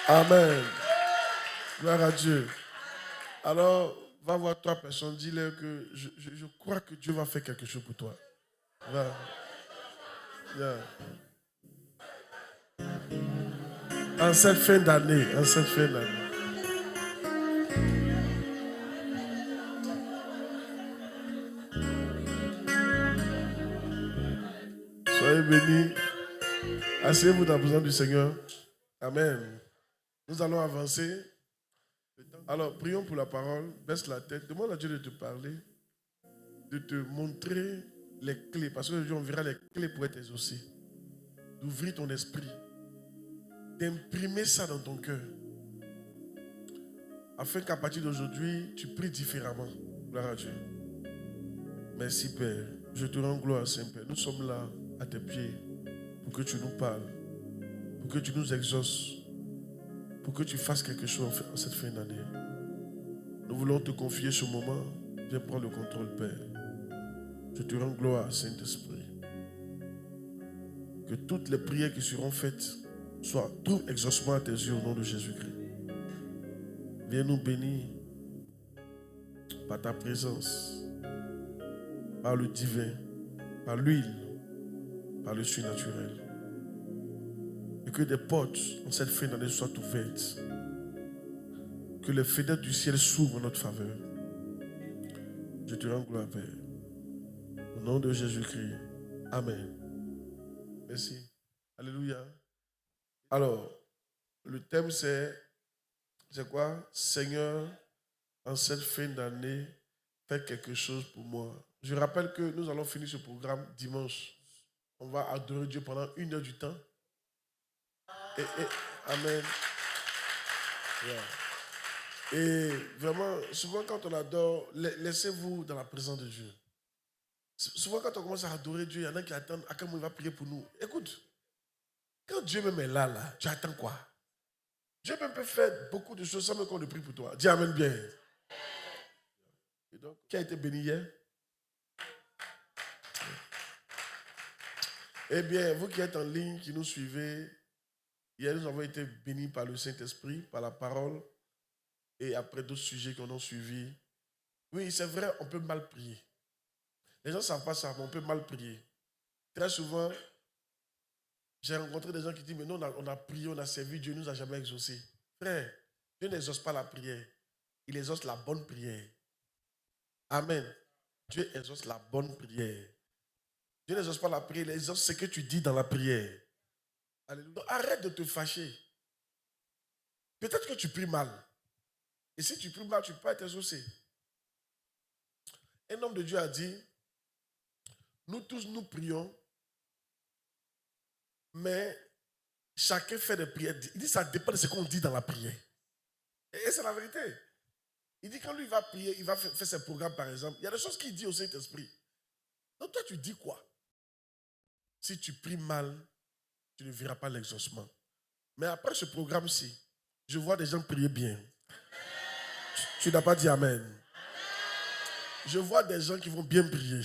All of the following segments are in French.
Amen. Gloire à Dieu. Alors, va voir trois personnes, dis-leur que je crois que Dieu va faire quelque chose pour toi. Va. Viens. En cette fin d'année, Soyez bénis. Asseyez-vous dans la présence du Seigneur. Amen. Nous allons avancer. Alors, prions pour la parole. Baisse la tête. Demande à Dieu de te parler, de te montrer les clés. Parce qu'aujourd'hui, on verra les clés pour être exaucé. D'ouvrir ton esprit. D'imprimer ça dans ton cœur. Afin qu'à partir d'aujourd'hui, tu pries différemment. Gloire à Dieu. Merci Père. Je te rends gloire, Saint-Père. Nous sommes là, à tes pieds, pour que tu nous parles, pour que tu nous exauces, pour que tu fasses quelque chose en cette fin d'année. Nous voulons te confier ce moment. Viens prendre le contrôle, Père. Je te rends gloire, Saint-Esprit. Que toutes les prières qui seront faites soient tout exaucement à tes yeux au nom de Jésus-Christ. Viens nous bénir par ta présence, par le divin, par l'huile, par le surnaturel. Et que des portes en cette fin d'année soient ouvertes. Que les fenêtres du ciel s'ouvrent en notre faveur. Je te rends gloire, Père. Au nom de Jésus-Christ. Amen. Merci. Alléluia. Alors, le thème c'est quoi? Seigneur, en cette fin d'année, fais quelque chose pour moi. Je rappelle que nous allons finir ce programme dimanche. On va adorer Dieu pendant 1 heure du temps. Amen. Yeah. Et vraiment, souvent quand on adore, laissez-vous dans la présence de Dieu. Souvent quand on commence à adorer Dieu, il y en a qui attendent à quel moment il va prier pour nous. Écoute, quand Dieu même est là, tu attends quoi? Dieu même peut faire beaucoup de choses sans même qu'on le prie pour toi. Dis amen bien. Et donc, qui a été béni hier? Eh bien, vous qui êtes en ligne, qui nous suivez, hier nous avons été bénis par le Saint-Esprit, par la parole, et après d'autres sujets qu'on a suivis. Oui, c'est vrai, on peut mal prier. Les gens ne savent pas ça, mais on peut mal prier. Très souvent, j'ai rencontré des gens qui disent, mais nous, on a prié, on a servi, Dieu ne nous a jamais exaucés. Frère, Dieu n'exauce pas la prière. Il exauce la bonne prière. Amen. Dieu exauce la bonne prière. Dieu n'exauce pas la prière, il exauce ce que tu dis dans la prière. Alléluia. Donc, arrête de te fâcher. Peut-être que tu pries mal. Et si tu pries mal, tu ne peux pas être exaucé. Un homme de Dieu a dit, nous tous nous prions, mais chacun fait des prières. Il dit, ça dépend de ce qu'on dit dans la prière. Et c'est la vérité. Il dit, quand lui va prier, il va faire ses programmes, par exemple. Il y a des choses qu'il dit au Saint-Esprit. Donc toi, tu dis quoi? Si tu pries mal, tu ne verras pas l'exaucement. Mais après ce programme-ci, je vois des gens prier bien. Tu n'as pas dit amen. Je vois des gens qui vont bien prier.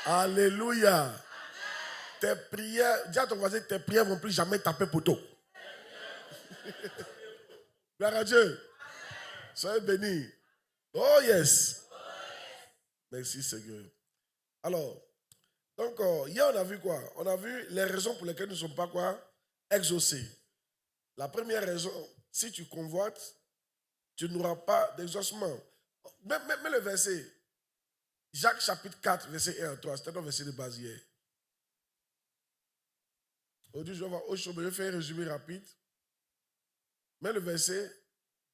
Alléluia. Tes prières, dis à ton voisin, tes prières ne vont plus jamais taper poteau. Gloire à Dieu. Soyez bénis. Oh yes. Merci Seigneur. Alors, donc, hier on a vu quoi? On a vu les raisons pour lesquelles nous ne sommes pas quoi? Exaucés. La première raison, si tu convoites, tu n'auras pas d'exaucement. Mais le verset, Jacques chapitre 4, verset 1 à 3, c'était un verset de base hier. Aujourd'hui, je vais faire un résumé rapide. Mais le verset,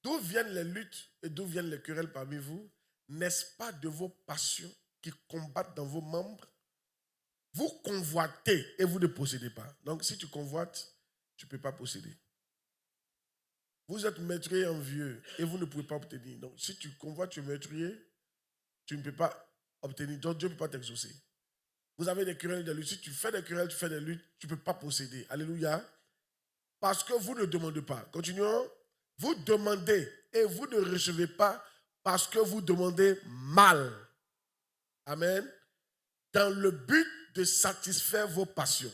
d'où viennent les luttes et d'où viennent les querelles parmi vous? N'est-ce pas de vos passions qui combattent dans vos membres? Vous convoitez et vous ne possédez pas. Donc, si tu convoites, tu ne peux pas posséder. Vous êtes meurtrier envieux et vous ne pouvez pas obtenir. Donc, si tu convoites, tu es meurtrier, tu ne peux pas obtenir. Donc, Dieu ne peut pas t'exaucer. Vous avez des querelles, des luttes. Si tu fais des querelles, tu fais des luttes, tu ne peux pas posséder. Alléluia. Parce que vous ne demandez pas. Continuons. Vous demandez et vous ne recevez pas parce que vous demandez mal. Amen. Dans le but de satisfaire vos passions.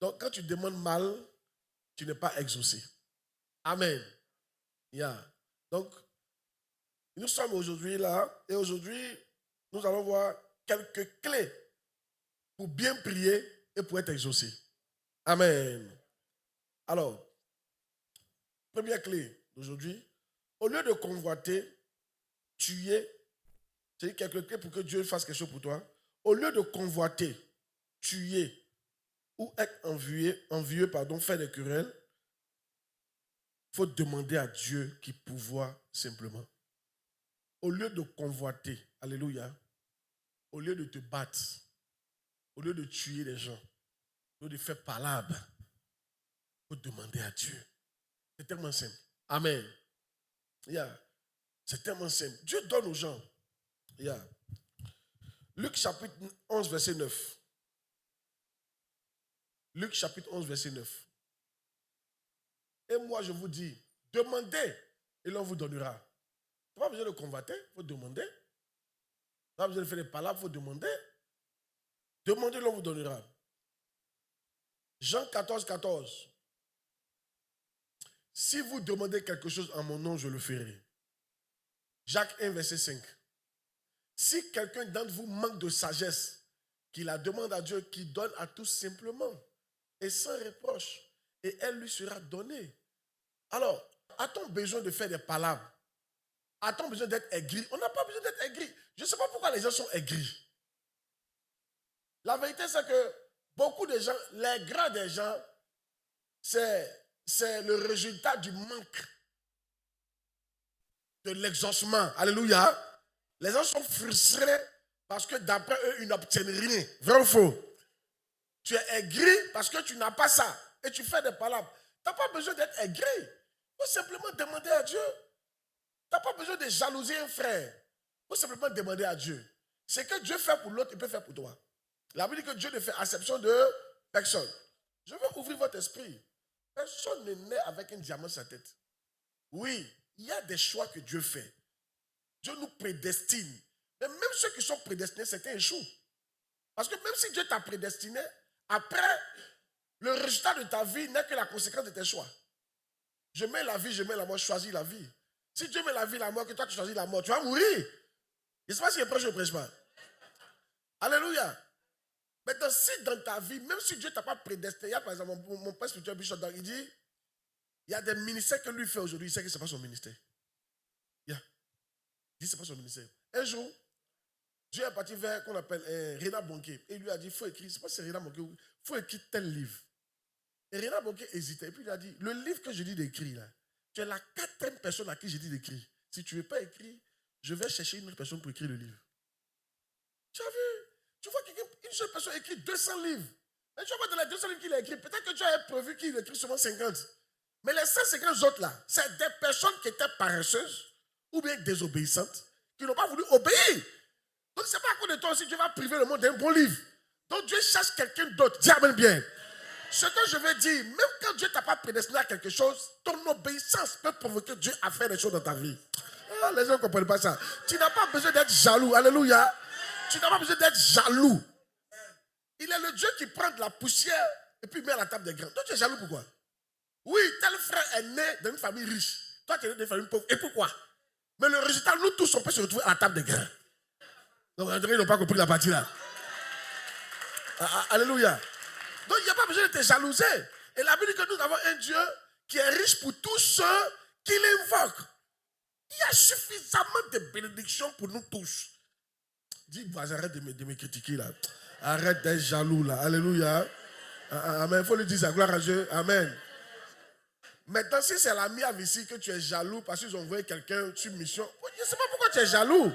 Donc, quand tu demandes mal, tu n'es pas exaucé. Amen. Yeah. Donc, nous sommes aujourd'hui là, et aujourd'hui, nous allons voir quelques clés pour bien prier et pour être exaucé. Amen. Alors, première clé d'aujourd'hui, au lieu de convoiter, tuer, c'est quelques clés pour que Dieu fasse quelque chose pour toi. Au lieu de convoiter, tuer ou être envieux, faire des querelles, il faut demander à Dieu qui pourvoit simplement. Au lieu de convoiter, alléluia, au lieu de te battre, au lieu de tuer les gens, au lieu de faire palabre, il faut demander à Dieu. C'est tellement simple. Amen. Yeah. C'est tellement simple. Dieu donne aux gens. Yeah. Luc chapitre 11, verset 9. Luc chapitre 11, verset 9. Et moi, je vous dis, demandez et l'on vous donnera. Tu n'as pas besoin de convoiter, il faut demander. Tu n'as pas besoin de faire des palabres, il faut demander. Demandez, l'on vous donnera. Jean 14, 14. Si vous demandez quelque chose en mon nom, je le ferai. Jacques 1, verset 5. Si quelqu'un d'entre vous manque de sagesse, qu'il la demande à Dieu, qu'il donne à tous simplement et sans reproche, et elle lui sera donnée. Alors, a-t-on besoin de faire des palabres? A-t-on besoin d'être aigri? On n'a pas besoin d'être aigri. Je ne sais pas pourquoi les gens sont aigris. La vérité, c'est que beaucoup de gens, les gras des gens, c'est le résultat du manque de l'exaucement. Alléluia. Les gens sont frustrés parce que d'après eux, ils n'obtiennent rien. Vrai ou faux? Tu es aigri parce que tu n'as pas ça. Et tu fais des palabres. Tu n'as pas besoin d'être aigri. Il faut simplement demander à Dieu. Tu n'as pas besoin de jalouser un frère. Il faut simplement demander à Dieu. Ce que Dieu fait pour l'autre, il peut faire pour toi. La Bible dit que Dieu ne fait acception de personne. Je veux ouvrir votre esprit. Personne n'est né avec un diamant sur sa tête. Oui, il y a des choix que Dieu fait. Dieu nous prédestine. Mais même ceux qui sont prédestinés, certains échouent. Parce que même si Dieu t'a prédestiné, après, le résultat de ta vie n'est que la conséquence de tes choix. Je mets la vie, je mets la mort, je choisis la vie. Si Dieu met la vie, la mort, que toi tu choisis la mort, tu vas mourir. Je ne sais pas si je prêche ou je ne prêche pas. Alléluia. Maintenant, si dans ta vie, même si Dieu ne t'a pas prédestiné, il y a par exemple mon père spirituel Bishop, il dit, il y a des ministères que lui fait aujourd'hui, il sait que ce n'est pas son ministère. Il dit, ce n'est pas son ministère. Un jour, Dieu est parti vers qu'on appelle Rena Bonke. Et il lui a dit, il faut écrire, c'est pas c'est Rena Bonke, il faut écrire tel livre. Et Rena Bonke hésitait. Et puis il a dit, le livre que je dis d'écrire, là, tu es la 4e personne à qui je dis d'écrire. Si tu ne veux pas écrire, je vais chercher une autre personne pour écrire le livre. Tu as vu? Tu vois qu'une seule personne écrit 200 livres. Mais tu vois dans les 200 livres qu'il a écrit, peut-être que tu avais prévu qu'il écrit seulement 50. Mais les 150 autres là, c'est des personnes qui étaient paresseuses ou bien désobéissantes, qui n'ont pas voulu obéir. Donc ce n'est pas à cause de toi aussi que Dieu va priver le monde d'un bon livre. Donc Dieu cherche quelqu'un d'autre. Dis amen bien. Ce que je veux dire, même quand Dieu ne t'a pas prédestiné à quelque chose, ton obéissance peut provoquer Dieu à faire des choses dans ta vie. Ah, les gens ne comprennent pas ça. Tu n'as pas besoin d'être jaloux. Alléluia. Tu n'as pas besoin d'être jaloux. Il est le Dieu qui prend de la poussière et puis met à la table des grands. Toi, tu es jaloux pourquoi? Oui, tel frère est né dans une famille riche. Toi, tu es né dans une famille pauvre. Et pourquoi? Mais le résultat, nous tous, on peut se retrouver à la table des grands. Donc, ils n'ont pas compris la partie là. Alléluia. Donc, il n'y a pas besoin de te jalouser. Et la Bible dit que nous avons un Dieu qui est riche pour tous ceux qui l'invoquent. Il y a suffisamment de bénédictions pour nous tous. Dis, arrête de me critiquer là. Arrête d'être jaloux là. Alléluia. Amen. Il faut lui dire ça. Gloire à Dieu. Amen. Maintenant, si c'est la mienne ici que tu es jaloux parce qu'ils ont envoyé quelqu'un sur mission, je ne sais pas pourquoi tu es jaloux.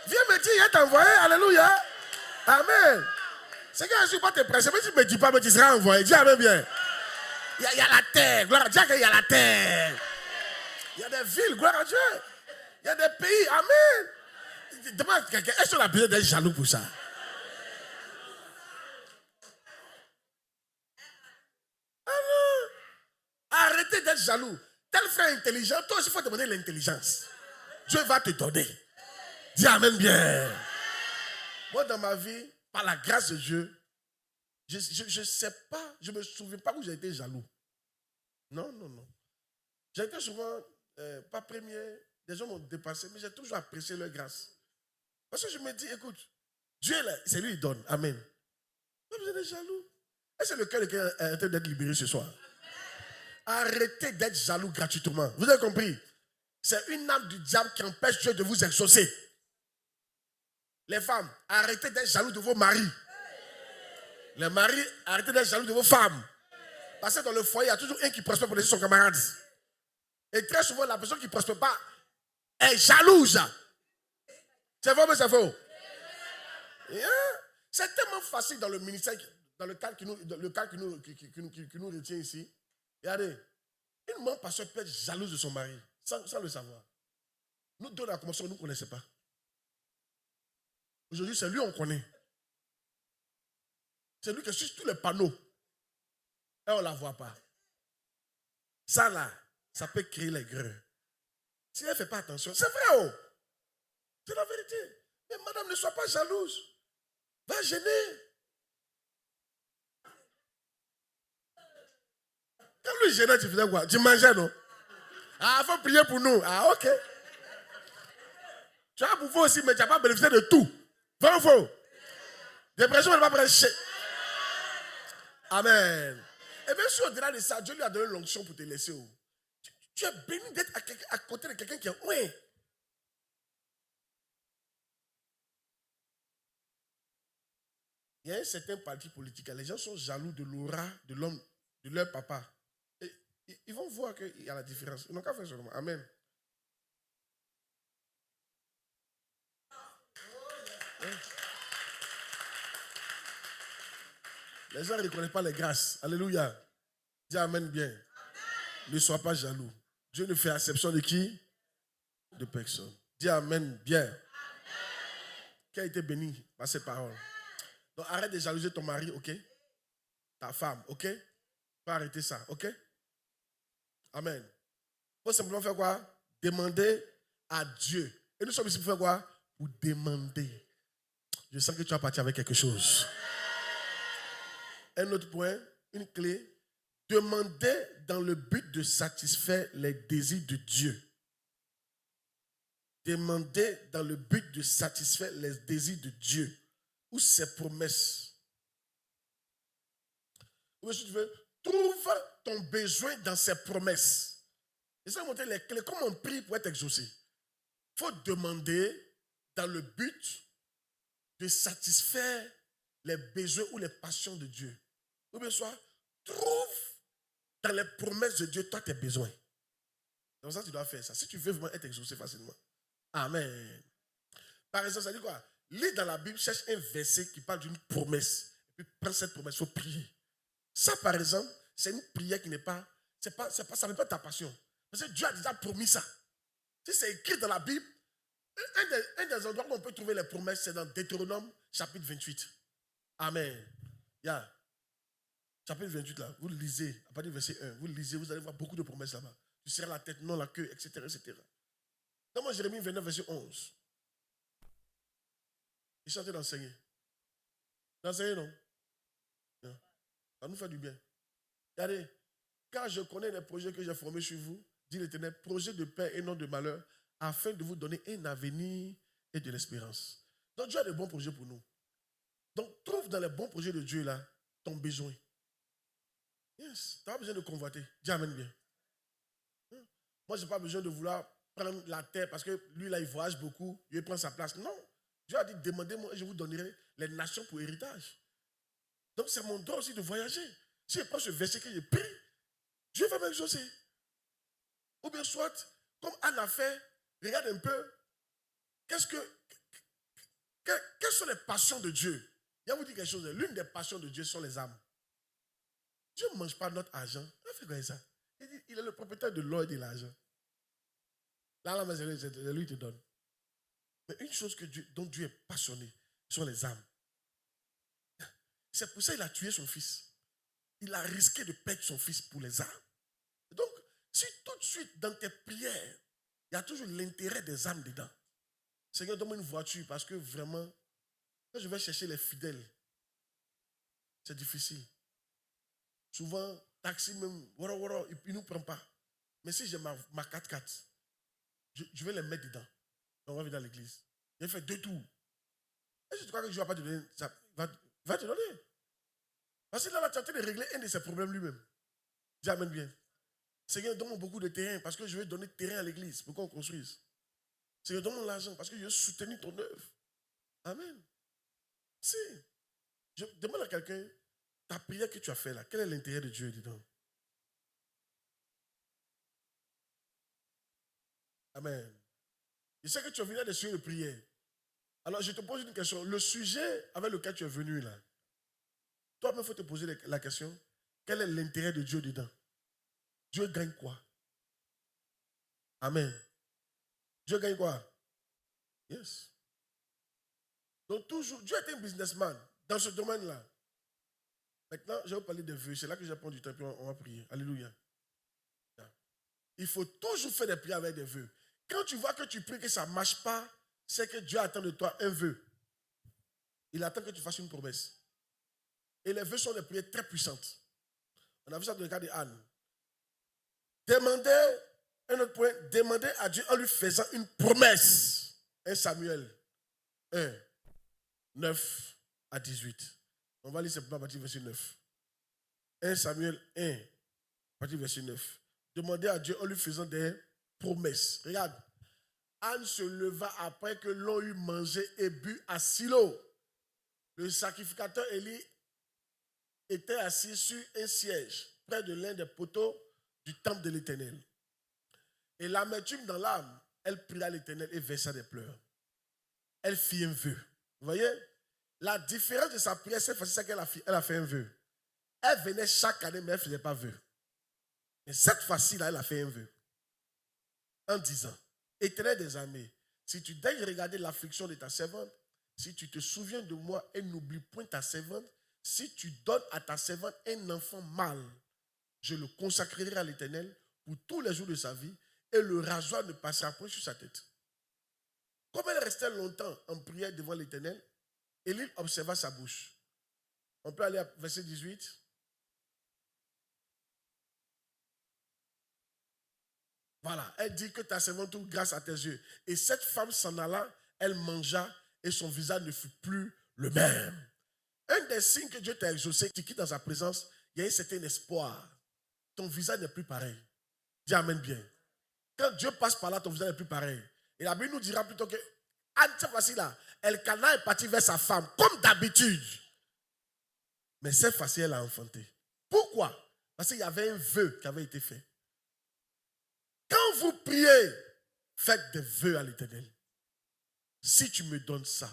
Viens me dire, il t'a envoyé. Alléluia. Amen. C'est que je ne suis pas te pressé. Mais tu ne me dis pas, mais tu seras envoyé. Dis amen bien. Il y a la terre. Gloire à Dieu qu'il y a la terre. Il y a des villes. Gloire à Dieu. Il y a des pays. Amen. Demande à quelqu'un, est-ce qu'on a besoin d'être jaloux pour ça? Alors, arrêtez d'être jaloux. Tel frère intelligent, toi aussi il faut demander l'intelligence. Dieu va te donner. Dis amen bien. Moi dans ma vie, par la grâce de Dieu, je ne sais pas, je ne me souviens pas où j'ai été jaloux. Non. J'ai été souvent, pas premier, des gens m'ont dépassé, mais j'ai toujours apprécié leur grâce. Parce que je me dis, écoute, Dieu, là, c'est lui qui donne. Amen. Pas besoin d'être jaloux. Et c'est le cœur qui est en train d'être libéré ce soir. Arrêtez d'être jaloux gratuitement. Vous avez compris? C'est une âme du diable qui empêche Dieu de vous exaucer. Les femmes, arrêtez d'être jaloux de vos maris. Les maris, arrêtez d'être jaloux de vos femmes. Parce que dans le foyer, il y a toujours un qui prospère pour laisser son camarade. Et très souvent, la personne qui ne prospère pas est jalouse. C'est vrai, mais c'est faux. C'est tellement facile dans le ministère, dans le cadre qui nous retient ici. Regardez, une maman pasteur peut être jalouse de son mari, sans le savoir. Nous deux, dans la commencé, nous ne connaissons pas. Aujourd'hui, c'est lui qu'on connaît. C'est lui qui suit tous les panneaux. Et on ne la voit pas. Ça là, ça peut créer les greux. Si elle ne fait pas attention, c'est vrai, oh. C'est la vérité. Mais madame, ne sois pas jalouse. Va gêner. Quand lui gênait, tu faisais quoi? Tu mangeais, non? Ah, il faut prier pour nous. Ah, ok. Tu as bouffé aussi, mais tu n'as pas bénéficié de tout. Vrai ou faux? Dépression, elle ne va pas prêcher. Amen. Et bien sûr, au-delà de ça, Dieu lui a donné l'onction pour te laisser. Tu es béni d'être à côté de quelqu'un qui est oui. Il y a un certain parti politique, les gens sont jaloux de l'aura de l'homme, de leur papa. Et ils vont voir qu'il y a la différence. Ils n'ont qu'à faire seulement. Amen. Les gens ne reconnaissent pas les grâces. Alléluia. Dis amen bien. Amen. Ne sois pas jaloux. Dieu ne fait exception de qui? De personne. Dis amen bien. Amen. Qui a été béni par ces paroles? Donc arrête de jalouser ton mari, ok? Ta femme, ok? Faut arrêter ça, ok? Amen. Il faut simplement faire quoi? Demander à Dieu. Et nous sommes ici pour faire quoi? Pour demander. Je sens que tu vas partir avec quelque chose. Un autre point, une clé. Demander dans le but de satisfaire les désirs de Dieu. Demander dans le but de satisfaire les désirs de Dieu ou ses promesses. Ou si tu veux, trouve ton besoin dans ses promesses. Et ça va montrer les clés. Comment on prie pour être exaucé? Il faut demander dans le but de satisfaire les besoins ou les passions de Dieu. Ou bien soit, trouve dans les promesses de Dieu, toi, tes besoins. Donc ça, tu dois faire ça. Si tu veux vraiment être exaucé facilement. Amen. Par exemple, ça dit quoi? Lis dans la Bible, cherche un verset qui parle d'une promesse. Et puis prends cette promesse, il faut prier. Ça, par exemple, c'est une prière qui n'est pas, ça n'est pas ta passion. Parce que Dieu a déjà promis ça. Si c'est écrit dans la Bible, un des endroits où on peut trouver les promesses, c'est dans Deutéronome, chapitre 28. Amen. Yeah. Chapitre 28, là, vous le lisez, à partir du verset 1, vous le lisez, vous allez voir beaucoup de promesses là-bas. Tu seras la tête, non la queue, etc., etc. Dans moi, Jérémie 29, verset 11. Il chantait d'enseigner. D'enseigner, non? Non. Ça nous fait du bien. Regardez, car je connais les projets que j'ai formés sur vous, dit l'Éternel, projets de paix et non de malheur, afin de vous donner un avenir et de l'espérance. Donc Dieu a de bons projets pour nous. Donc trouve dans les bons projets de Dieu là ton besoin. Yes, tu n'as pas besoin de convoiter. Dis amen bien. Moi, je n'ai pas besoin de vouloir prendre la terre parce que lui là, il voyage beaucoup, il prend sa place. Non. Dieu a dit, demandez-moi et je vous donnerai les nations pour héritage. Donc c'est mon droit aussi de voyager. Si je prends ce verset que je prie, Dieu va m'exaucer. Ou bien soit, comme Anne a fait, regarde un peu, quelles sont les passions de Dieu? Il va vous dire quelque chose. L'une des passions de Dieu sont les âmes. Dieu ne mange pas notre argent. Il fait quoi ça? Il est le propriétaire de l'or et de l'argent. Là, c'est lui qui te donne. Mais une chose dont Dieu est passionné, sont les âmes. C'est pour ça qu'il a tué son fils. Il a risqué de perdre son fils pour les âmes. Donc, si tout de suite dans tes prières, il y a toujours l'intérêt des âmes dedans. Seigneur, donne-moi une voiture parce que vraiment, quand je vais chercher les fidèles, c'est difficile. Souvent, taxi même, il ne nous prend pas. Mais si j'ai ma 4x4, je vais les mettre dedans. On va venir dans l'église. J'ai fait 2 tours. Est-ce que tu crois que Dieu ne va pas te donner ça? Va te donner. Parce qu'il va tenter de régler un de ses problèmes lui-même. Dis amen bien. Seigneur, donne-moi beaucoup de terrain parce que je vais donner terrain à l'église pour qu'on construise. Seigneur, donne-moi l'argent parce que je veux soutenir ton œuvre. Amen. Si. Je demande à quelqu'un, ta prière que tu as fait là, quel est l'intérêt de Dieu dedans? Amen. Je sais que tu es venu à des sujets de prière. Alors je te pose une question. Le sujet avec lequel tu es venu là, toi-même, il faut te poser la question, quel est l'intérêt de Dieu dedans? Dieu gagne quoi? Amen. Dieu gagne quoi? Yes. Donc toujours, Dieu est un businessman dans ce domaine-là. Maintenant, je vais vous parler des vœux. C'est là que je vais prendre du temps et on va prier. Alléluia. Il faut toujours faire des prières avec des vœux. Quand tu vois que tu pries que ça ne marche pas, c'est que Dieu attend de toi un vœu. Il attend que tu fasses une promesse. Et les vœux sont des prières très puissantes. On a vu ça dans le cas d'Anne. Demandez, un autre point, demandez à Dieu en lui faisant une promesse. 1 Samuel 1, 9 à 18. On va lire simplement à partir du verset 9. 1 Samuel 1, à partir du verset 9. Demandez à Dieu en lui faisant des promesses. Regarde. Anne se leva après que l'on eut mangé et bu à Silo. Le sacrificateur Élie était assis sur un siège près de l'un des poteaux du temple de l'Éternel. Et l'amertume dans l'âme, elle pria l'Éternel et versa des pleurs. Elle fit un vœu. Vous voyez? La différence de sa prière, cette fois-ci, c'est qu'elle a fait un vœu. Elle venait chaque année, mais elle ne faisait pas vœu. Mais cette fois-ci, là, elle a fait un vœu. En disant, Éternel des armées, si tu daignes regarder l'affliction de ta servante, si tu te souviens de moi et n'oublie point ta servante, si tu donnes à ta servante un enfant mâle, je le consacrerai à l'Éternel pour tous les jours de sa vie et le rasoir ne passera point sur sa tête. Comme elle restait longtemps en prière devant l'Éternel, Élie observa sa bouche. On peut aller à verset 18. Voilà, elle dit que ta servante trouve grâce à tes yeux. Et cette femme s'en alla, elle mangea et son visage ne fut plus le même. Un des signes que Dieu t'a exaucé, tu quittes dans sa présence, il y a un certain espoir. Ton visage n'est plus pareil. Dis amen bien. Quand Dieu passe par là, ton visage n'est plus pareil. Et la Bible nous dira plutôt que Anne, cette fois-ci là, Elkanah est parti vers sa femme, comme d'habitude. Mais cette fois-ci, elle a enfanté. Pourquoi? Parce qu'il y avait un vœu qui avait été fait. Quand vous priez, faites des vœux à l'Éternel. Si tu me donnes ça,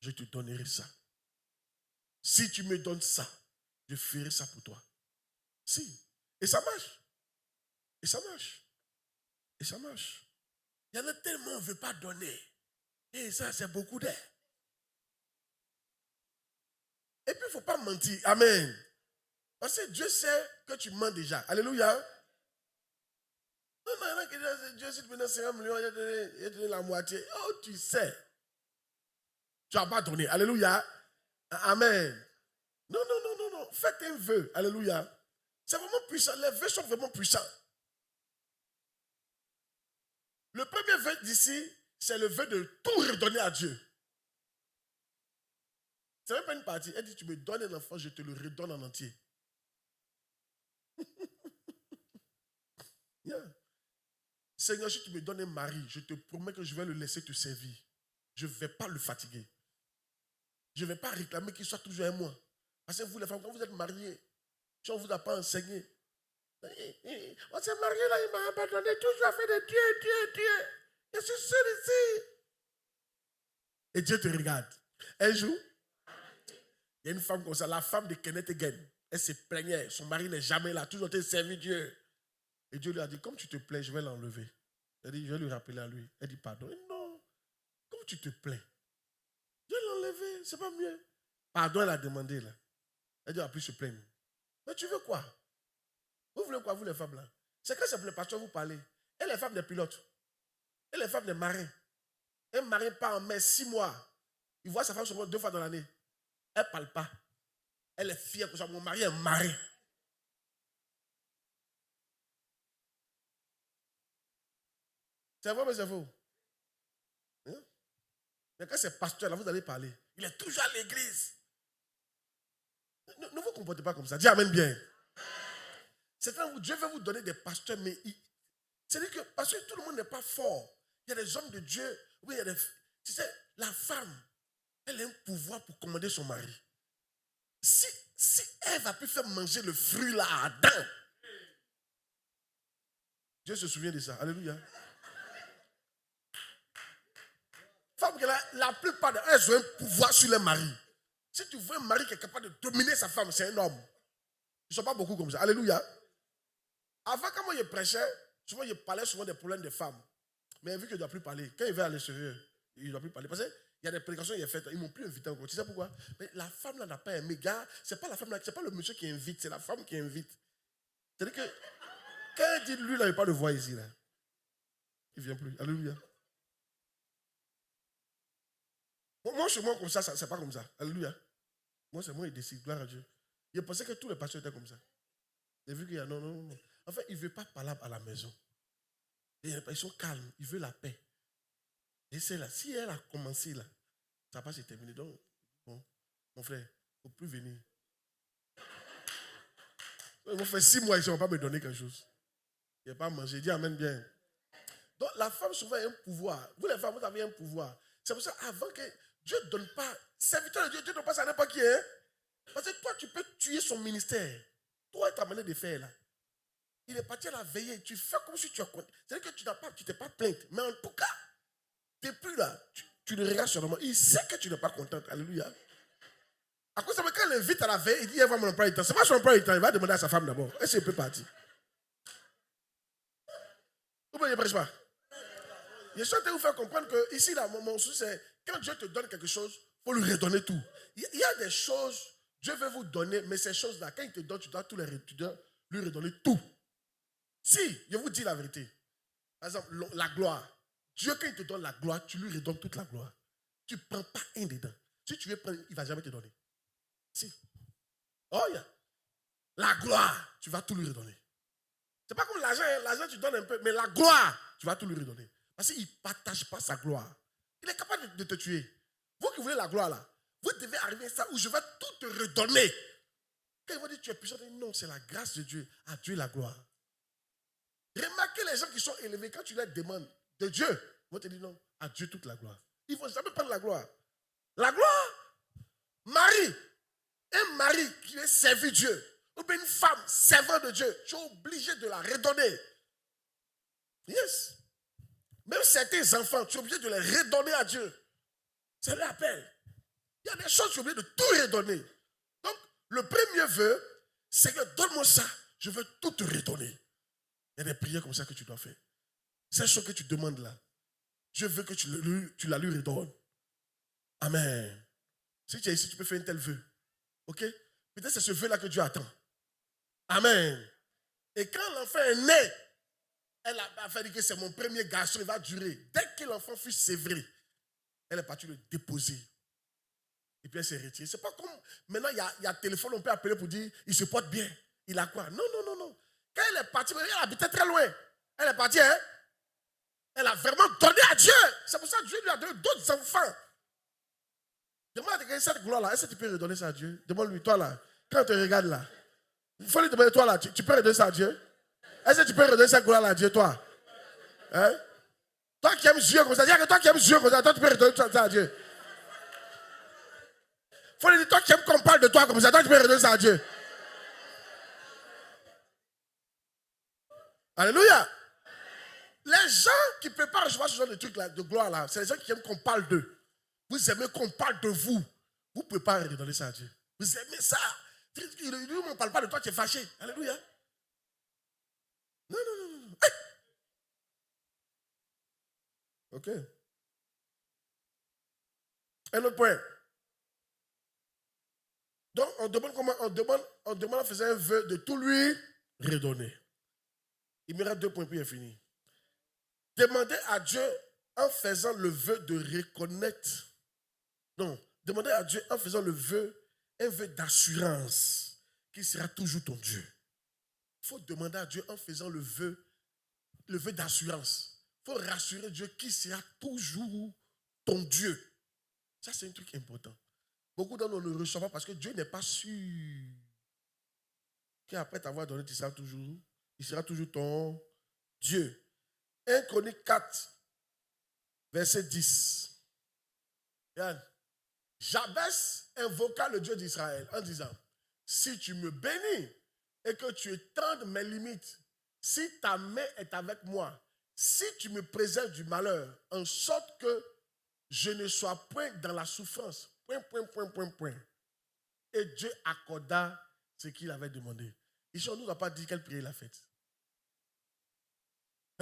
je te donnerai ça. Si tu me donnes ça, je ferai ça pour toi. Si. Et ça marche. Et ça marche. Et ça marche. Il y en a tellement on ne veut pas donner. Et ça, c'est beaucoup d'air. Et puis, il ne faut pas mentir. Amen. Parce que Dieu sait que tu mens déjà. Alléluia. Non, Dieu, si tu me donnes 50 millions, il a donné la moitié. Oh, tu sais. Tu n'as pas donné. Alléluia. Amen. Non. Faites un vœu. Alléluia. C'est vraiment puissant. Les vœux sont vraiment puissants. Le premier vœu d'ici, c'est le vœu de tout redonner à Dieu. C'est même pas une partie. Elle dit, tu me donnes un enfant, je te le redonne en entier. Yeah. Seigneur, si tu me donnes un mari, je te promets que je vais le laisser te servir. Je ne vais pas le fatiguer. Je ne vais pas réclamer qu'il soit toujours un moi. Parce que vous, les femmes, quand vous êtes mariés, si on ne vous a pas enseigné, on s'est marié là, il m'a abandonné, toujours à faire de Dieu. Je suis seul ici. Et Dieu te regarde. Un jour, il y a une femme comme ça, la femme de Kenneth Hagin. Elle se plaignait, son mari n'est jamais là, toujours en servi Dieu. Et Dieu lui a dit, comme tu te plains, je vais l'enlever. Elle dit, je vais lui rappeler à lui. Elle dit, pardon. Et non, comme tu te plains, je vais l'enlever, c'est pas mieux. Pardon, elle a demandé là. Elle dit, on va plus se plaindre. Mais tu veux quoi? Vous voulez quoi, vous les femmes là? C'est quand c'est pour le pasteur vous parlez. Et les femmes des pilotes. Et les femmes des marins. Un marin part en mer 6 mois. Il voit sa femme seulement 2 fois dans l'année. Elle ne parle pas. Elle est fière pour ça. Mon mari est marin. C'est vrai, mais c'est faux. Hein? Mais quand c'est pasteur, là, vous allez parler. Il est toujours à l'église. Ne vous comportez pas comme ça. Dis amen bien. C'est quand Dieu veut vous donner des pasteurs, mais c'est-à-dire que parce que tout le monde n'est pas fort. Il y a des hommes de Dieu. Oui, il y a des. Tu sais, la femme, elle a un pouvoir pour commander son mari. Si Ève a pu faire manger le fruit là à Adam, Dieu se souvient de ça. Alléluia. Femme, la plupart d'elles ont un pouvoir sur les maris. Si tu vois un mari qui est capable de dominer sa femme, c'est un homme. Ils ne sont pas beaucoup comme ça. Alléluia. Avant, quand moi je prêchais, souvent je parlais souvent des problèmes des femmes. Mais vu que je ne dois plus parler, quand il va à l'extérieur, il ne doit plus parler. Parce qu'il y a des prédications qu'il a faites, ils ne m'ont plus invité encore. Tu sais pourquoi? Mais la femme là n'a pas aimé. Gars, ce n'est pas la femme là, c'est pas le monsieur qui invite, c'est la femme qui invite. C'est-à-dire que quand il dit lui là, il n'a pas de voix ici là. Il ne vient plus. Alléluia. Moi, chez moi, comme ça, c'est pas comme ça. Alléluia. Moi, c'est moi qui décide. Gloire à Dieu. Je pensais que tous les pasteurs étaient comme ça. J'ai vu qu'il y a non. En fait, il ne veut pas parler à la maison. Ils sont calmes. Il veut la paix. Et c'est là. Si elle a commencé là, ça va pas se terminer. Donc, bon, mon frère, il ne faut plus venir. Ils vont faire 6 mois ici, ils ne vont pas me donner quelque chose. Il n'y a pas à manger. Dis amen bien. Donc, la femme, souvent, a un pouvoir. Vous, les femmes, vous avez un pouvoir. C'est pour ça, avant que Dieu ne donne pas, serviteur de Dieu, Dieu ne donne pas ça à n'importe qui. Hein? Parce que toi, tu peux tuer son ministère. Toi, ta manière de faire là. Il est parti à la veillée. Tu fais comme si tu as compté. C'est-à-dire que tu t'es pas plainte. Mais en tout cas, tu n'es plus là. Tu le regardes seulement. Il sait que tu n'es pas contente. Alléluia. À cause de ça, quand il l'invite à la veille, il dit elle va mon emploi du temps. C'est pas son emploi du temps. Il va demander à sa femme d'abord. Est-ce qu'il peut partir? Ou bien il ne prêche pas. Je suis en train de vous faire comprendre que ici, là, mon souci, c'est quand Dieu te donne quelque chose, il faut lui redonner tout. Il y a des choses, Dieu veut vous donner, mais ces choses-là, quand il te donne, tu dois lui redonner tout. Si, je vous dis la vérité. Par exemple, la gloire. Dieu, quand il te donne la gloire, tu lui redonnes toute la gloire. Tu ne prends pas un dedans. Si tu veux prendre, il ne va jamais te donner. Si. Oh, yeah. La gloire, tu vas tout lui redonner. C'est pas comme l'argent. L'argent, tu donnes un peu, mais la gloire, tu vas tout lui redonner. Parce qu'il ne partage pas sa gloire. Il est capable de te tuer. Vous qui voulez la gloire là, vous devez arriver à ça où je vais tout te redonner. Quand ils vont dire tu es puissant, non, c'est la grâce de Dieu. À Dieu la gloire. Remarquez les gens qui sont élevés, quand tu leur demandes de Dieu, ils vont te dire non, à Dieu toute la gloire. Ils ne vont jamais prendre la gloire. La gloire, Marie, un mari qui est servi Dieu, ou bien une femme servant de Dieu, tu es obligé de la redonner. Yes. Même certains enfants, tu es obligé de les redonner à Dieu. C'est l'appel. Il y a des choses que tu es obligé de tout redonner. Donc, le premier vœu, c'est que donne-moi ça, je veux tout te redonner. Il y a des prières comme ça que tu dois faire. C'est ce que tu demandes là. Je veux que tu la lui redonnes. Amen. Si tu es ici, tu peux faire un tel vœu. Ok? Peut-être c'est ce vœu-là que Dieu attend. Amen. Et quand l'enfant est né, elle a fait dire que c'est mon premier garçon, il va durer. Dès que l'enfant fut sévré, elle est partie le déposer. Et puis elle s'est retirée. C'est pas comme maintenant, il y a téléphone, on peut appeler pour dire il se porte bien. Il a quoi? Non. Quand elle est partie, elle habitait très loin. Elle est partie, hein? Elle a vraiment donné à Dieu. C'est pour ça que Dieu lui a donné d'autres enfants. Demande à cette gloire-là. Est-ce que tu peux redonner ça à Dieu? Demande-lui, toi là. Quand on te regarde là, il faut lui demander, toi là, tu peux redonner ça à Dieu? Est-ce que tu peux redonner cette gloire-là à Dieu, toi? Hein? Toi qui aimes Dieu comme ça, dis que toi qui aimes Dieu comme ça, toi tu peux redonner ça à Dieu. Il faut lui dire, toi qui aimes qu'on parle de toi comme ça, toi tu peux redonner ça à Dieu. Alléluia. Les gens qui ne peuvent pas recevoir ce genre de trucs là, de gloire là, c'est les gens qui aiment qu'on parle d'eux. Vous aimez qu'on parle de vous. Vous ne pouvez pas redonner ça à Dieu. Vous aimez ça. Lui, on ne parle pas de toi, tu es fâché. Alléluia. Non. Hey! Ok. Un autre point. Donc, on demande à faire un vœu de tout lui redonner. Il me reste 2 points, puis il est fini. Demandez à Dieu en faisant le vœu de reconnaître. Non, demandez à Dieu en faisant le vœu, un vœu d'assurance, qu'il sera toujours ton Dieu. Il faut demander à Dieu en faisant le vœu d'assurance. faut rassurer Dieu qui sera toujours ton Dieu. Ça, c'est un truc important. Beaucoup d'entre nous ne le reçoivent pas parce que Dieu n'est pas sûr qu'après t'avoir donné, il sera toujours ton Dieu. 1 Chronique 4, verset 10. Regarde. Jabès invoqua le Dieu d'Israël en disant, si tu me bénis et que tu étendes mes limites, si ta main est avec moi, si tu me préserves du malheur, en sorte que je ne sois point dans la souffrance, point. Et Dieu accorda ce qu'il avait demandé. Ici, on ne nous a pas dit quelle prière il a faite.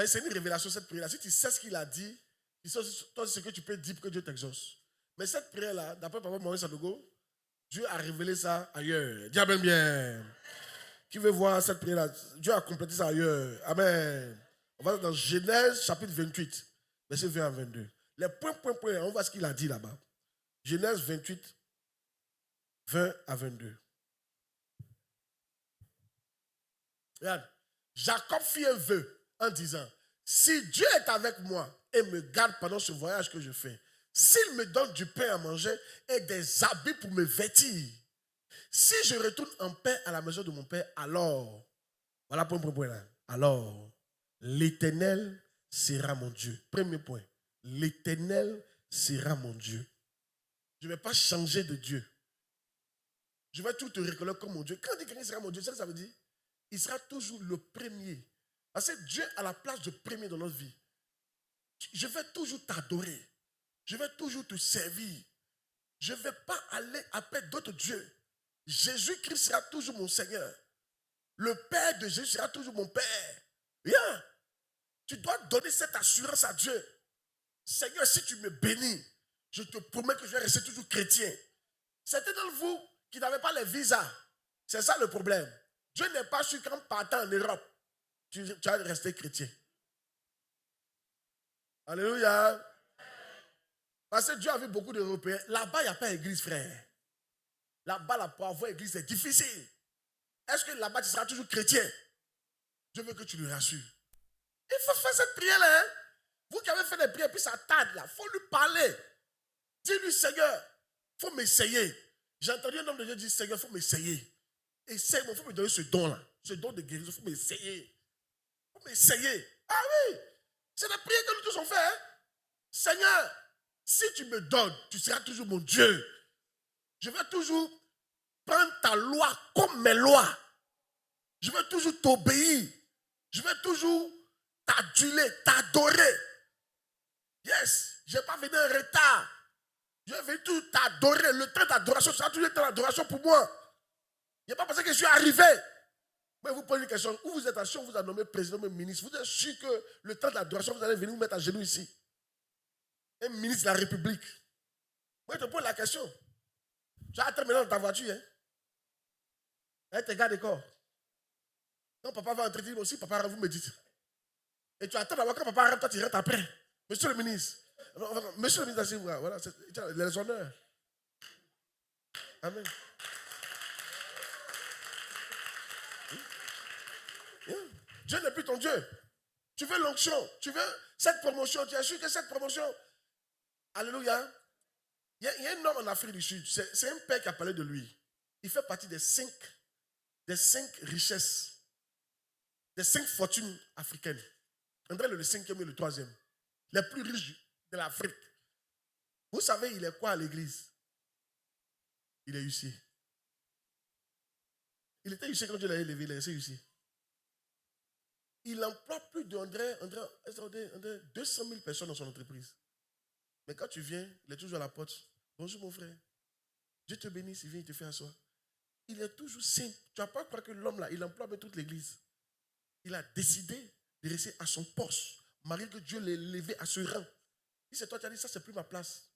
C'est une révélation, cette prière-là. Si tu sais ce qu'il a dit, tu sais ce que tu peux dire pour que Dieu t'exauce. Mais cette prière-là, d'après Papa Maurice Sanogo, Dieu a révélé ça ailleurs. Dis amen bien. Qui veut voir cette prière-là? Dieu a complété ça ailleurs. Amen. On va dans Genèse chapitre 28, verset 20 à 22. Les points, on voit ce qu'il a dit là-bas. Genèse 28, 20 à 22. Regarde. Jacob fit un vœu en disant, si Dieu est avec moi et me garde pendant ce voyage que je fais, s'il me donne du pain à manger et des habits pour me vêtir, si je retourne en paix à la maison de mon père, alors, voilà point là, alors, l'Éternel sera mon Dieu. Premier point, l'Éternel sera mon Dieu. Je ne vais pas changer de Dieu. Je vais tout te reconnaître comme mon Dieu. Quand on dit qu'il sera mon Dieu, ça veut dire, il sera toujours le premier. Parce que Dieu a la place de premier dans notre vie. Je vais toujours t'adorer. Je vais toujours te servir. Je ne vais pas aller après d'autres dieux. Jésus-Christ sera toujours mon Seigneur. Le Père de Jésus sera toujours mon Père. Rien. Tu dois donner cette assurance à Dieu. Seigneur, si tu me bénis, je te promets que je vais rester toujours chrétien. Certains d'entre vous qui n'avaient pas les visas, c'est ça le problème. Dieu n'est pas sûr qu'en partant en Europe, tu vas rester chrétien. Alléluia. Parce que Dieu a vu beaucoup d'Européens. Là-bas, il n'y a pas d'église, frère. Là-bas, pour avoir église, c'est difficile. Est-ce que là-bas, tu seras toujours chrétien? Je veux que tu le rassures. Il faut faire cette prière-là. Hein? Vous qui avez fait des prières, puis ça tarde là. Il faut lui parler. Dis-lui, Seigneur, il faut m'essayer. J'ai entendu un homme de Dieu dire, Seigneur, il faut m'essayer. Essaye-moi, il faut me donner ce don-là. Ce don de guérison, il faut m'essayer. Il faut m'essayer. Ah oui, c'est la prière que nous tous on fait. Hein? Seigneur, si tu me donnes, tu seras toujours mon Dieu. Je vais toujours prendre ta loi comme mes lois. Je vais toujours t'obéir. Je vais toujours t'aduler, t'adorer. Yes, je ne vais pas venir en retard. Je vais venir toujours t'adorer. Le temps d'adoration sera toujours le temps d'adoration pour moi. Il n'y a pas parce que je suis arrivé. Mais vous posez une question. Où vous êtes assis, on vous a nommé président, même ministre. Vous êtes sûr que le temps d'adoration, vous allez venir vous mettre à genoux ici. Un ministre de la République. Moi, je te pose la question. Tu attends maintenant dans ta voiture. Hein? Avec tes gardes de corps. Quand papa va entrer, aussi, papa, vous me dites. Et tu attends d'abord quand papa rentre, toi tu rentres après. Monsieur le ministre. Monsieur le ministre, voilà, c'est les honneurs. Amen. Dieu n'est plus ton Dieu. Tu veux l'onction, tu veux cette promotion, tu es sûr que cette promotion. Alléluia. Il y a un homme en Afrique du Sud, c'est un père qui a parlé de lui. Il fait partie des cinq richesses, des 5 fortunes africaines. André le 5e et le 3e. Les plus riches de l'Afrique. Vous savez, il est quoi à l'église? Il est huissier. Il était huissier quand Dieu l'a élevé, il est resté huissier. Il emploie plus de 200 000 personnes dans son entreprise. Mais quand tu viens, il est toujours à la porte. Bonjour mon frère. Dieu te bénisse, il vient, il te fait asseoir. Il est toujours simple. Tu ne vas pas croire que l'homme là, il emploie même toute l'église. Il a décidé de rester à son poste, malgré que Dieu l'ait élevé à ce rang. Si c'est toi qui as dit ça, c'est plus ma place.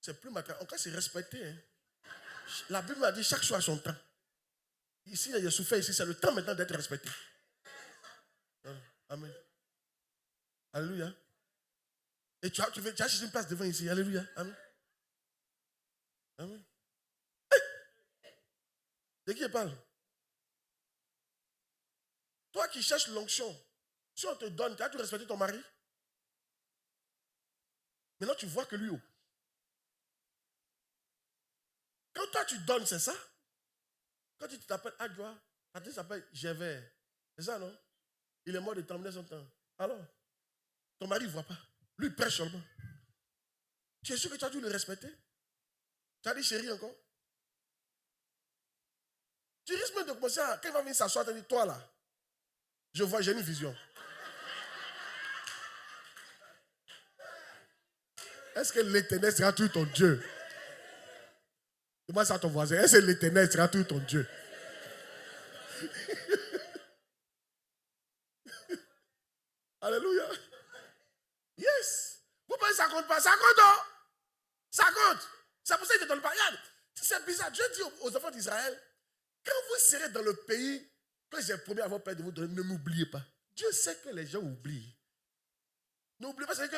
C'est plus ma place. En cas, c'est respecté. Hein. La Bible a dit chaque chose à son temps. Ici, il y a souffert ici, c'est le temps maintenant d'être respecté. Amen. Alléluia. Et tu as cherché une place devant ici. Alléluia. Amen. Amen. Hey! De qui il parle? Toi qui cherches l'onction, si on te donne, tu as-tu respecté ton mari? Maintenant, tu vois que lui, quand toi, tu donnes, c'est ça. Quand tu t'appelles Adjoa, tu s'appelle Gévert. C'est ça, non? Il est mort de terminer son temps. Alors, ton mari ne voit pas. Lui, il prêche seulement. Tu es sûr que tu as dû le respecter? Tu as dit chérie encore? Tu risques même de commencer à... Quand il va venir s'asseoir, tu dis, toi là, je vois, j'ai une vision. Est-ce que l'Éternel sera tout ton Dieu? Demande ça à ton voisin. Est-ce que l'Éternel sera tout ton Dieu? Alléluia. Yes. Vous pensez que ça compte pas? Ça compte, oh? Ça compte. C'est pour ça qu'il ne te donne pas. Regarde, c'est bizarre. Dieu dit aux enfants d'Israël, quand vous serez dans le pays que j'ai promis à vos pères de vous donner, ne m'oubliez pas. Dieu sait que les gens oublient. N'oubliez pas, c'est que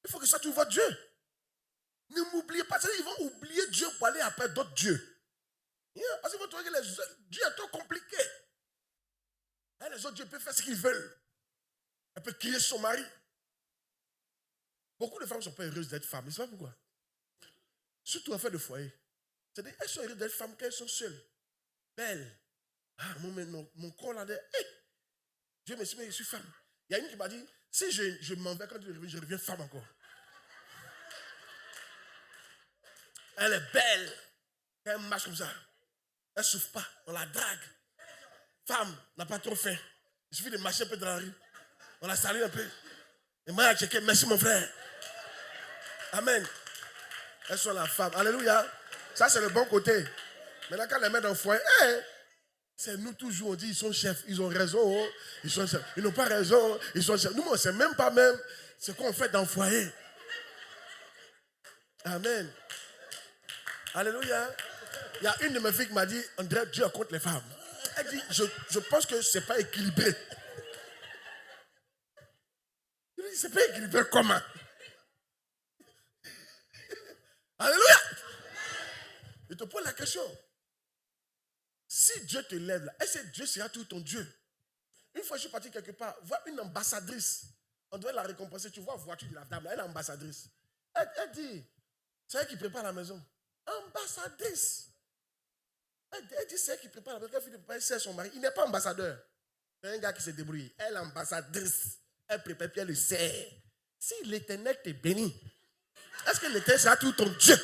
il faut que ça soit votre Dieu. Ne m'oubliez pas, c'est-à-dire qu'ils vont oublier Dieu pour aller après d'autres dieux. Yeah, parce qu'ils vont trouver que Dieu est trop compliqué. Et les autres dieux peuvent faire ce qu'ils veulent. Elle peut crier son mari. Beaucoup de femmes ne sont pas heureuses d'être femmes. Vous savez pourquoi? Surtout en fait de foyer. C'est-à-dire elles sont heureuses d'être femmes quand elles sont seules. Belles. Ah, mon corps là, hey, Dieu merci, mais je suis femme. Il y a une qui m'a dit, si je m'en vais quand je reviens femme encore. Elle est belle. Elle marche comme ça. Elle ne souffre pas. On la drague. Femme n'a pas trop faim. Il suffit de marcher un peu dans la rue. On la salue un peu. Et moi, j'ai checké. Merci mon frère. Amen. Elles sont la femme. Alléluia. Ça, c'est le bon côté. Maintenant, quand les mettent dans le foyer, c'est nous toujours, on dit ils sont chefs. Ils ont raison. Ils sont chefs. Ils n'ont pas raison. Ils sont chefs. Nous, on ne sait même pas même ce qu'on fait dans le foyer. Amen. Alléluia. Il y a une de mes filles qui m'a dit, André, Dieu est contre les femmes. Elle dit, je pense que ce n'est pas équilibré. Je lui dis, c'est pas équilibré comment? Alléluia. Je te pose la question. Si Dieu te lève là, est-ce que Dieu sera tout ton Dieu? Une fois je suis parti quelque part, voir une ambassadrice. On devait la récompenser. Tu vois la voiture de la dame là, elle est ambassadrice. Elle dit, c'est elle qui prépare la maison. Ambassadrice. Elle dit c'est elle qui prépare la maison. Quand elle finit de préparer, c'est son mari. Il n'est pas ambassadeur. C'est un gars qui se débrouille. Elle est ambassadrice. Elle prépare puis elle le sert. Si l'Éternel te bénit, est-ce que l'Éternel sera tout ton Dieu?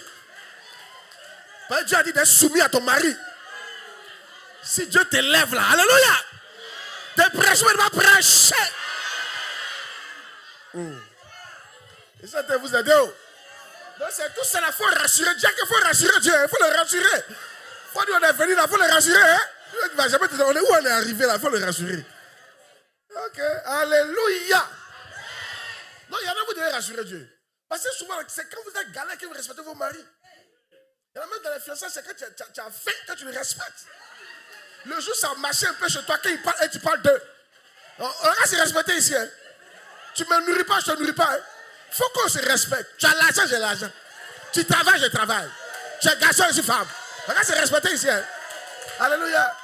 Parce que Dieu a dit d'être soumis à ton mari. Si Dieu te lève là, alléluia, de prêcher, il va prêcher. Et ça te vous aider. Donc c'est tout cela, il faut rassurer Dieu, il faut rassurer Dieu, il faut le rassurer. Il faut dire on est venu là, il faut le rassurer. Hein? Il va jamais te dire où on est arrivé là, il faut le rassurer. Ok, alléluia. Non, il y en a, vous devez rassurer Dieu. Parce que souvent, c'est quand vous êtes galère que vous respectez vos maris. Il y en a même dans les fiançailles, c'est quand tu as faim, quand tu le respectes. Le jour, ça marche un peu chez toi, quand il parle et tu parles d'eux. On va se respecter ici. Hein. Tu ne me nourris pas, je ne te nourris pas. Il faut qu'on se respecte. Tu as l'argent, j'ai l'argent. Tu travailles, je travaille. Tu es garçon, je suis femme. On va se respecter ici. Hein. Alléluia.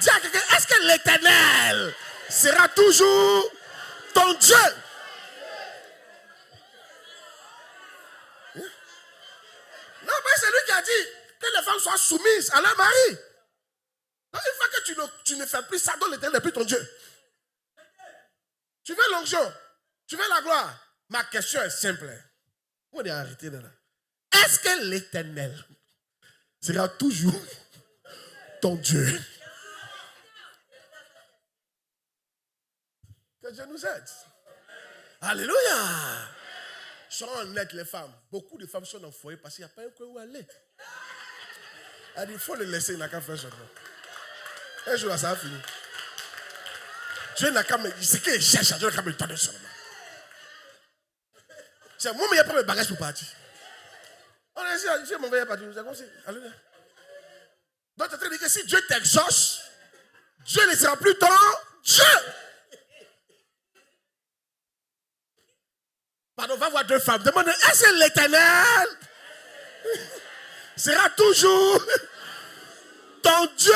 Dis à quelqu'un, est-ce que l'Éternel sera toujours ton Dieu? Non, mais c'est lui qui a dit que les femmes soient soumises à leur mari. Donc, une fois que tu ne fais plus ça, donc l'Éternel n'est plus ton Dieu. Tu veux l'onction, tu veux la gloire. Ma question est simple. On est arrêté de là. Est-ce que l'Éternel sera toujours ton Dieu? Que Dieu nous aide. Alléluia. Soyons honnêtes les femmes. Beaucoup de femmes sont dans le foyer parce qu'il n'y a pas un coin où aller. Elle dit, il faut le laisser, il n'a qu'à faire seulement. Un jour, ça va finir. Dieu n'a qu'à me... Ce qu'il cherche, Dieu n'a qu'à me donner seulement. C'est moi, mais il n'y a pas mes bagages pour partir. On a dit, Dieu m'a envoyé partir. Alléluia. Donc, tu as dit que si Dieu t'exauce, Dieu ne sera plus ton Dieu. Pardon, va voir deux femmes. Demande, est-ce que l'Éternel sera toujours ton Dieu?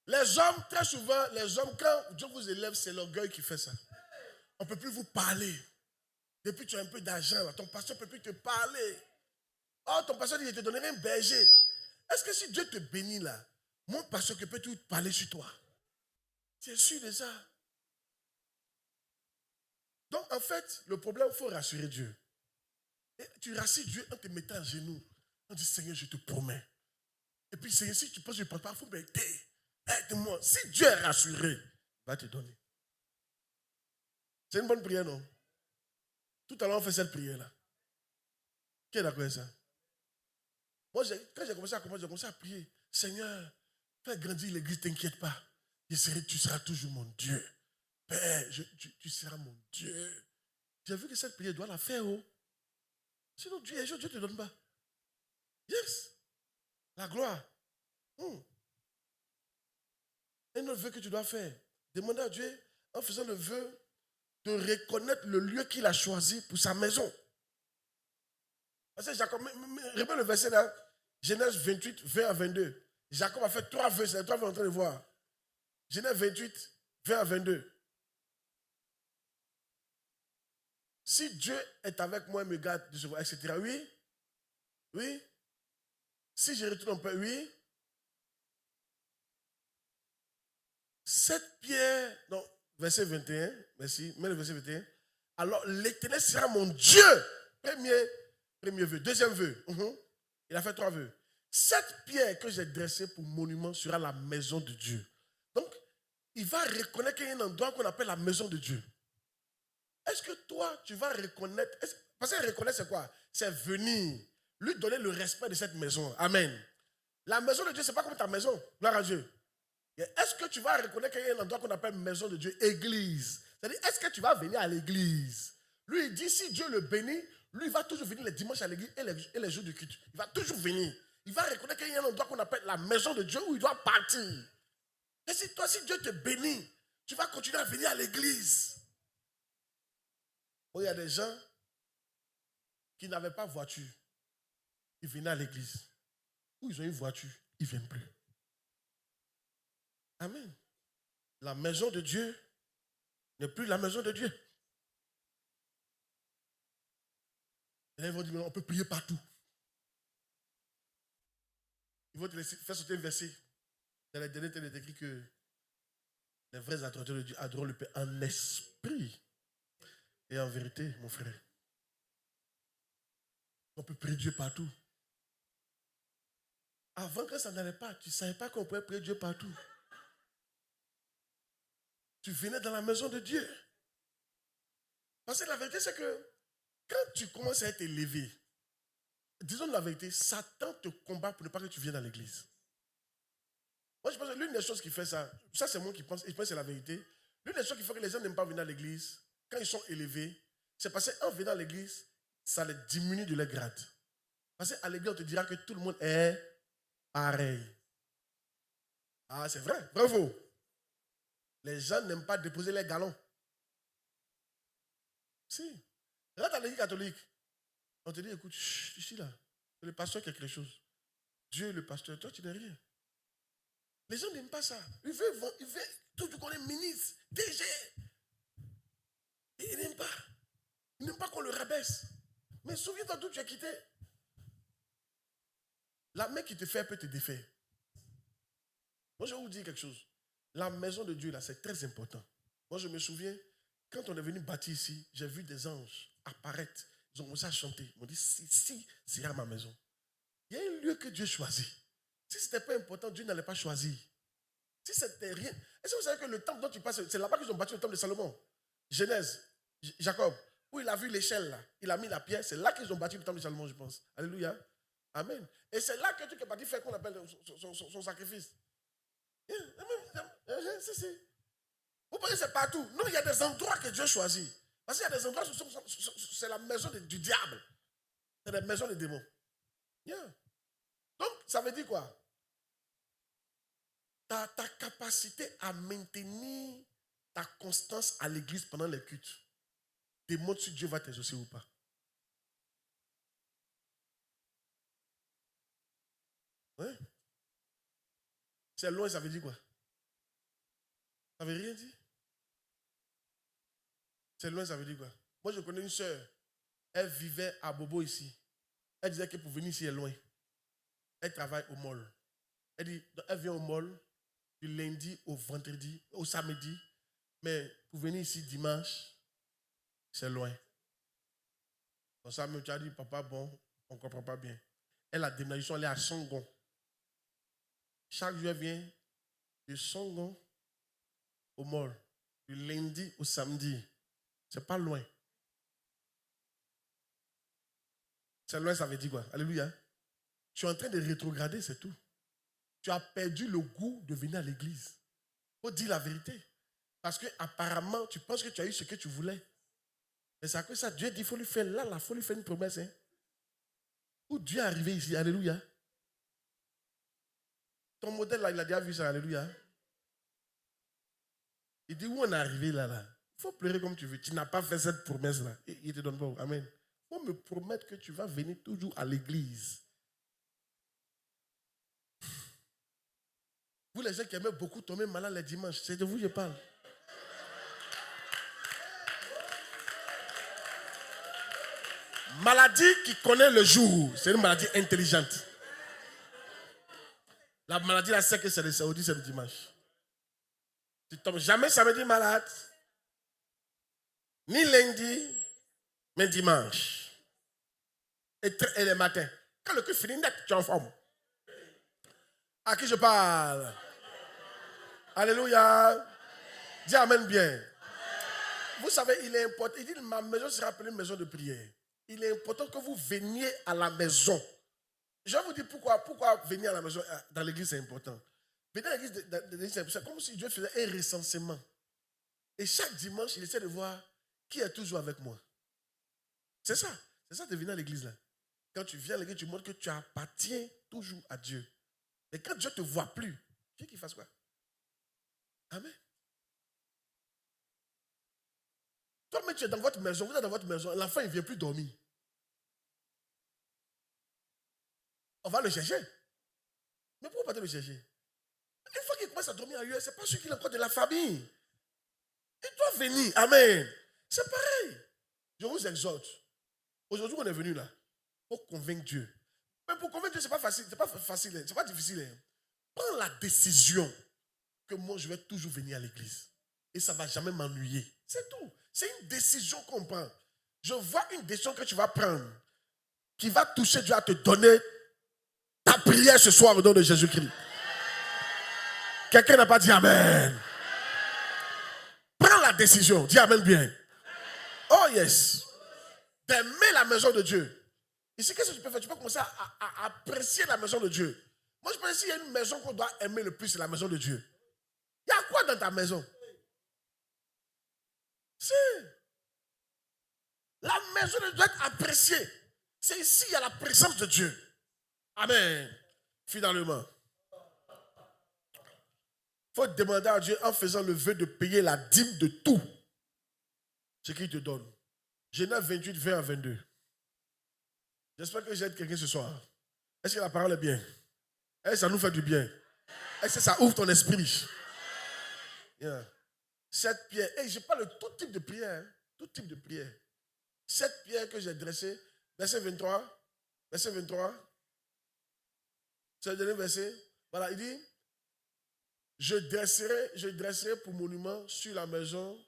Les hommes, très souvent, les hommes, quand Dieu vous élève, c'est l'orgueil qui fait ça. On ne peut plus vous parler. Depuis que tu as un peu d'argent, là, ton pasteur ne peut plus te parler. Oh, ton pasteur dit, je te donnerai un berger. Est-ce que si Dieu te bénit là, mon pasteur peut tout parler sur toi? Tu es sûr de ça? Donc, en fait, le problème, il faut rassurer Dieu. Et tu rassures Dieu en te mettant à genoux. On dit, Seigneur, je te promets. Et puis, Seigneur, si tu penses que je ne pense pas, il faut m'aider. Aide-moi. Si Dieu est rassuré, il va te donner. C'est une bonne prière, non? Tout à l'heure, on fait cette prière-là. Qui est d'accord avec ça? Moi, quand j'ai commencé à prier. Seigneur, fais grandir l'église, t'inquiète pas. Tu seras toujours mon Dieu. Père, tu seras mon Dieu. J'ai vu que cette prière doit la faire, oh. Sinon, Dieu ne te donne pas. Yes. La gloire. Un autre vœu que tu dois faire. Demande à Dieu, en faisant le vœu, de reconnaître le lieu qu'il a choisi pour sa maison. Parce que Jacob, répète le verset là, Genèse 28, 20 à 22. Jacob a fait 3 vœux, c'est 3 vœux en train de voir. Genèse 28, 20 à 22. Si Dieu est avec moi et me garde de ce voir, etc. Oui. Oui. Si je retourne en paix, oui. Cette pierre, non, verset 21, merci, mais le verset 21. Alors l'Éternel sera mon Dieu. Premier vœu. Deuxième vœu. Il a fait 3 vœux. Cette pierre que j'ai dressée pour monument sera la maison de Dieu. Donc, il va reconnaître qu'il y a un endroit qu'on appelle la maison de Dieu. Est-ce que toi, tu vas reconnaître? Parce que reconnaître, c'est quoi? C'est venir, lui donner le respect de cette maison. Amen. La maison de Dieu, ce n'est pas comme ta maison. Gloire à Dieu. Est-ce que tu vas reconnaître qu'il y a un endroit qu'on appelle maison de Dieu, église? C'est-à-dire, est-ce que tu vas venir à l'église? Lui, il dit, si Dieu le bénit, lui, il va toujours venir les dimanches à l'église et les jours de culte. Il va toujours venir. Il va reconnaître qu'il y a un endroit qu'on appelle la maison de Dieu où il doit partir. Et si toi, si Dieu te bénit, tu vas continuer à venir à l'église. Il y a des gens qui n'avaient pas voiture. Ils venaient à l'église. Ou ils ont une voiture, ils ne viennent plus. Amen. La maison de Dieu n'est plus la maison de Dieu. Et là, ils vont dire, on peut prier partout. Ils vont te laisser faire sauter un verset. Dans les derniers temps, il est écrit que les vrais adorateurs de Dieu adorent le Père en esprit et en vérité, mon frère. On peut prier Dieu partout. Avant que ça n'allait pas, tu ne savais pas qu'on pouvait prier Dieu partout. Tu venais dans la maison de Dieu. Parce que la vérité, c'est que quand tu commences à être élevé, disons la vérité, Satan te combat pour ne pas que tu viennes dans l'église. Moi, je pense que l'une des choses qui fait ça c'est moi qui pense, et je pense que c'est la vérité. L'une des choses qui fait que les gens n'aiment pas venir à l'église, quand ils sont élevés, c'est parce qu'en venant à l'église, ça les diminue de leur grade. Parce qu'à l'église, on te dira que tout le monde est pareil. Ah, c'est vrai, bravo. Les gens n'aiment pas déposer les galons. Si. Rentre à l'église catholique. On te dit, écoute, ici là, c'est le pasteur qui a quelque chose. Dieu est le pasteur, toi tu n'es rien. Les gens n'aiment pas ça. Ils veulent tout du qu'on est ministre, DG. Et ils n'aiment pas. Ils n'aiment pas qu'on le rabaisse. Mais souviens-toi d'où tu as quitté. La main qui te fait peut te défaire. Moi, je vais vous dire quelque chose. La maison de Dieu, là, c'est très important. Moi, je me souviens, quand on est venu bâtir ici, j'ai vu des anges apparaître. Ils ont commencé à chanter. Ils m'ont dit, si, c'est à ma maison. Il y a un lieu que Dieu choisit. Si ce n'était pas important, Dieu n'allait pas choisir. Si c'était rien. Est-ce que vous savez que le temple dont tu passes, c'est là-bas qu'ils ont bâti le temple de Salomon? Genèse, Jacob, où il a vu l'échelle là, il a mis la pierre, c'est là qu'ils ont bâti le temple de Salomon, je pense. Alléluia. Amen. Et c'est là que Dieu est parti faire qu'on appelle son sacrifice. Si. Vous pensez que c'est partout? Non, il y a des endroits que Dieu choisit. Parce qu'il y a des endroits où c'est la maison du diable. C'est la maison des démons. Yeah. Donc, ça veut dire quoi? Ta capacité à maintenir ta constance à l'église pendant les cultes démontre si Dieu va t'exaucer ou pas. Ouais. C'est loin, ça veut dire quoi? Ça ne veut rien dire. C'est loin, ça veut dire quoi? Moi, je connais une soeur. Elle vivait à Bobo ici. Elle disait que pour venir ici, elle est loin. Elle travaille au mall. Elle dit, elle vient au mall du lundi au vendredi, au samedi. Mais pour venir ici dimanche, c'est loin. Donc ça, tu as dit, papa, bon, on ne comprend pas bien. Elle a déménagé, elle est à Songon. Chaque jour, elle vient de Songon au mall, du lundi au samedi. C'est pas loin. C'est loin, ça veut dire quoi? Alléluia. Tu es en train de rétrograder, c'est tout. Tu as perdu le goût de venir à l'église. Il faut dire la vérité. Parce que apparemment, tu penses que tu as eu ce que tu voulais. Mais c'est à cause de ça, Dieu dit, il faut lui faire là, il faut lui faire une promesse. Hein. Où Dieu est arrivé ici, alléluia. Ton modèle là, il a déjà vu ça, alléluia. Il dit, où on est arrivé là, là. Il faut pleurer comme tu veux. Tu n'as pas fait cette promesse là. Il ne te donne pas. Amen. Il faut me promettre que tu vas venir toujours à l'église. Vous les gens qui aimez beaucoup tomber malade les dimanches, c'est de vous que je parle. Maladie qui connaît le jour, c'est une maladie intelligente. La maladie, là, c'est que c'est le samedi, c'est le dimanche. Tu ne tombes jamais samedi malade, ni lundi, mais dimanche. Et le matin. Quand le cul finit net, tu es en forme. À qui je parle? Alléluia. Dis amen bien. Vous savez, il est important. Il dit, ma maison sera appelée maison de prière. Il est important que vous veniez à la maison. Je vais vous dire pourquoi venir à la maison, dans l'église, c'est important. Venir à l'église, c'est comme si Dieu faisait un recensement. Et chaque dimanche, il essaie de voir qui est toujours avec moi. C'est ça. C'est ça de venir à l'église là. Quand tu viens à l'église, tu montres que tu appartiens toujours à Dieu. Et quand Dieu ne te voit plus, tu veux qu'il fasse quoi? Amen. Toi-même, tu es dans votre maison, vous êtes dans votre maison, l'enfant, il ne vient plus dormir. On va le chercher. Mais pourquoi pas le chercher? Une fois qu'il commence à dormir ailleurs, ce n'est pas sûr qu'il est encore de la famille. Il doit venir. Amen. C'est pareil. Je vous exhorte. Aujourd'hui, on est venu là pour convaincre Dieu. Mais pour convaincre Dieu, ce n'est pas facile. C'est pas facile. C'est pas difficile. Prends la décision que moi, je vais toujours venir à l'église. Et ça ne va jamais m'ennuyer. C'est tout. C'est une décision qu'on prend. Je vois une décision que tu vas prendre qui va toucher Dieu à te donner ta prière ce soir au nom de Jésus-Christ. Quelqu'un n'a pas dit Amen. Prends la décision. Dis Amen bien. Oh yes. D'aimer la maison de Dieu. Ici, qu'est-ce que tu peux faire? Tu peux commencer à apprécier la maison de Dieu. Moi, je pense qu'il y a une maison qu'on doit aimer le plus, c'est la maison de Dieu. Il y a quoi dans ta maison? Si. La maison de Dieu doit être appréciée. C'est ici, il y a la présence de Dieu. Amen. Finalement. Il faut demander à Dieu en faisant le vœu de payer la dîme de tout ce qu'il te donne. Genèse 28, 20 à 22. J'espère que j'aide quelqu'un ce soir. Est-ce que la parole est bien? Est-ce que ça nous fait du bien? Est-ce que ça ouvre ton esprit? Yeah. Cette pierre, et je parle de tout type de prière. Hein? Tout type de prière. Cette pierre que j'ai dressée, verset 23. Verset 23. C'est le dernier verset. Voilà, il dit, je dresserai pour monument sur la maison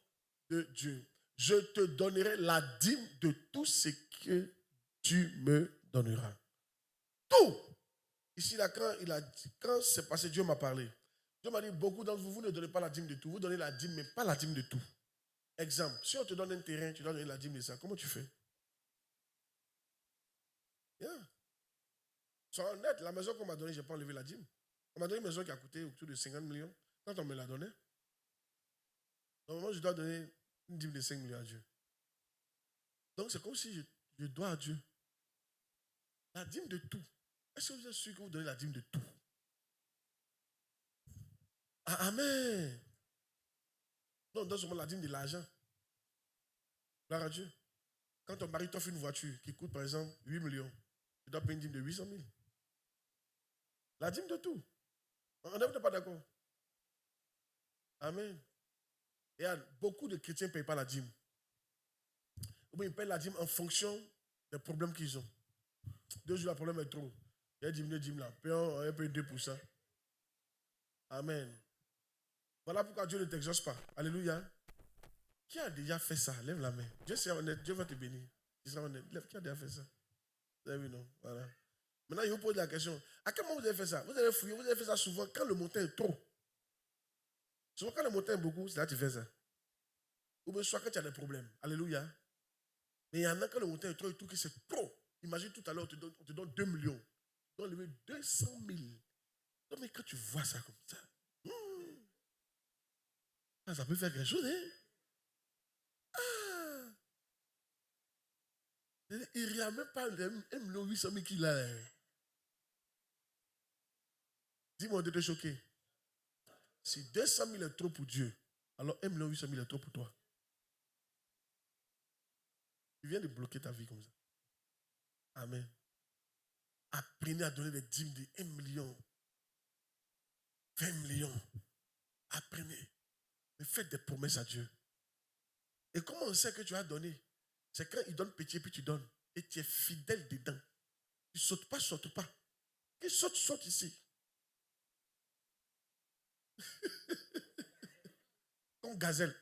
de Dieu. Je te donnerai la dîme de tout ce que tu me donneras. Tout. Ici, là, quand c'est passé, Dieu m'a parlé. Dieu m'a dit, beaucoup d'entre vous, vous ne donnez pas la dîme de tout. Vous donnez la dîme, mais pas la dîme de tout. Exemple, si on te donne un terrain, tu dois donner la dîme de ça. Comment tu fais? Yeah. Sois honnête, la maison qu'on m'a donnée, je n'ai pas enlevé la dîme. On m'a donné une maison qui a coûté autour de 50 millions. Quand on me l'a donnée, normalement, je dois donner une dîme de 5 millions à Dieu. Donc, c'est comme si je dois à Dieu la dîme de tout. Est-ce que vous êtes sûr que vous donnez la dîme de tout? Ah, amen. Non, on donne seulement la dîme de l'argent. Gloire à Dieu. Quand ton mari t'offre une voiture qui coûte, par exemple, 8 millions, tu dois payer une dîme de 800 000. La dîme de tout. On n'est pas d'accord. Amen. Et beaucoup de chrétiens ne payent pas la dîme. Ils payent la dîme en fonction des problèmes qu'ils ont. 2 jours, le problème est trop. Il y a diminué la dîme là. Payons un peu 2%. Amen. Voilà pourquoi Dieu ne t'exauce pas. Alléluia. Qui a déjà fait ça? Lève la main. Dieu sera honnête. Dieu va te bénir. Tu seras honnête. Lève. Qui a déjà fait ça? Vous avez vu, non? Voilà. Maintenant, il vous pose la question. À quel moment vous avez fait ça? Vous avez fouillé. Vous avez fait ça souvent quand le montant est trop. Souvent quand le montant est beaucoup, c'est là que tu fais ça. Ou bien soit quand tu as des problèmes. Alléluia. Mais il y en a quand le montant est trop et tout, que c'est trop. Imagine tout à l'heure, on te donne 2 millions. On te donne 200 000. Non, mais quand tu vois ça comme ça, ça peut faire quelque chose, hein? Ah! Il n'y a même pas 1 800 000 qu'il a. Dis-moi, de te choquer. Si 200 000 est trop pour Dieu, alors 1 800 000 est trop pour toi. Tu viens de bloquer ta vie comme ça. Amen. Apprenez à donner des dîmes de 1 million, 20 millions. Apprenez. Mais faites des promesses à Dieu. Et comment on sait que tu as donné? C'est quand il donne petit puis tu donnes. Et tu es fidèle dedans. Tu ne sautes pas, saute pas. Qui saute, saute ici. Comme gazelle.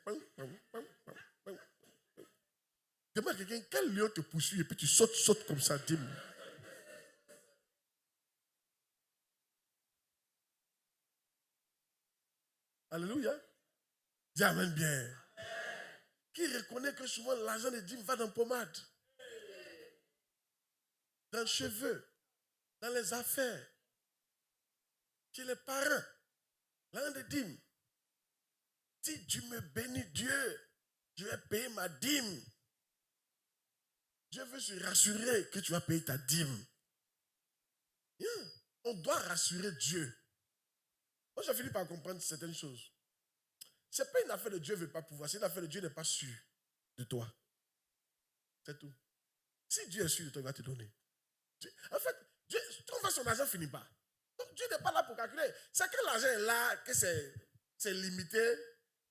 Demande à quelqu'un, quel lion te poursuit et puis tu sautes, sautes comme ça, dis-moi. Alléluia. Dis amen bien. Qui reconnaît que souvent l'argent des dîmes va dans la pommade, dans les cheveux, dans les affaires, chez les parents, l'argent des dîmes. Si tu me bénis, Dieu, je vais payer ma dîme. Dieu veut se rassurer que tu vas payer ta dîme. Yeah. On doit rassurer Dieu. Moi, j'ai fini par comprendre certaines choses. Ce n'est pas une affaire de Dieu ne veut pas pouvoir, c'est une affaire de Dieu n'est pas sûr de toi. C'est tout. Si Dieu est sûr de toi, il va te donner. En fait, Dieu, son argent ne finit pas. Donc Dieu n'est pas là pour calculer. C'est que l'argent est là, que c'est limité.